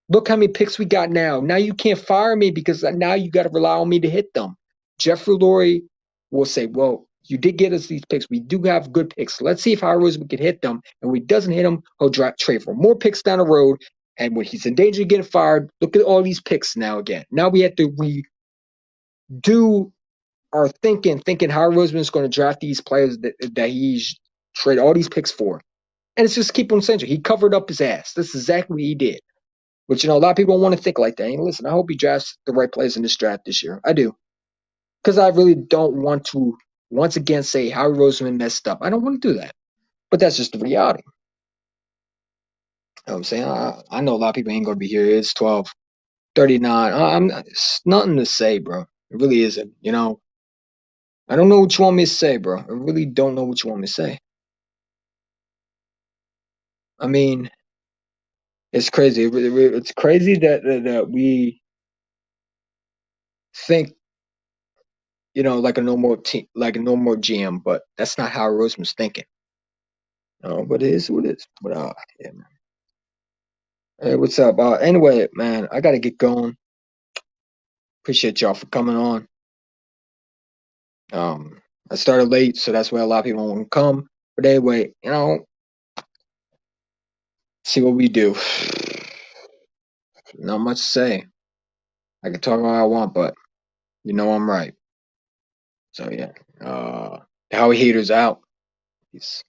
Look how many picks we got now. Now you can't fire me because now you got to rely on me to hit them. Jeffrey Lurie will say, well, you did get us these picks. We do have good picks. Let's see if Howard Roseman can hit them. And when he doesn't hit them, he'll trade for more picks down the road. And when he's in danger of getting fired, look at all these picks now again. Now we have to redo our thinking Howard Roseman is going to draft these players that he's traded all these picks for. And it's just keep on saying, he covered up his ass. That's exactly what he did. But, a lot of people want to think like that. And listen, I hope he drafts the right players in this draft this year. I do. Because I really don't want to, once again, say Howard Roseman messed up. I don't want to do that. But that's just the reality. You know what I'm saying? I know a lot of people ain't going to be here. It's 12:39. It's nothing to say, bro. It really isn't. I don't know what you want me to say, bro. I really don't know what you want me to say. I mean, it's crazy. It's crazy that we think, like a normal team, like a normal GM, but that's not how Roseman's thinking. But it is what it is. But yeah, man. Hey, what's up? Anyway, man, I gotta get going. Appreciate y'all for coming on. I started late, so that's why a lot of people won't come. But anyway, see what we do. Not much to say. I can talk all I want, but I'm right. So yeah. Howie Haters out. Peace.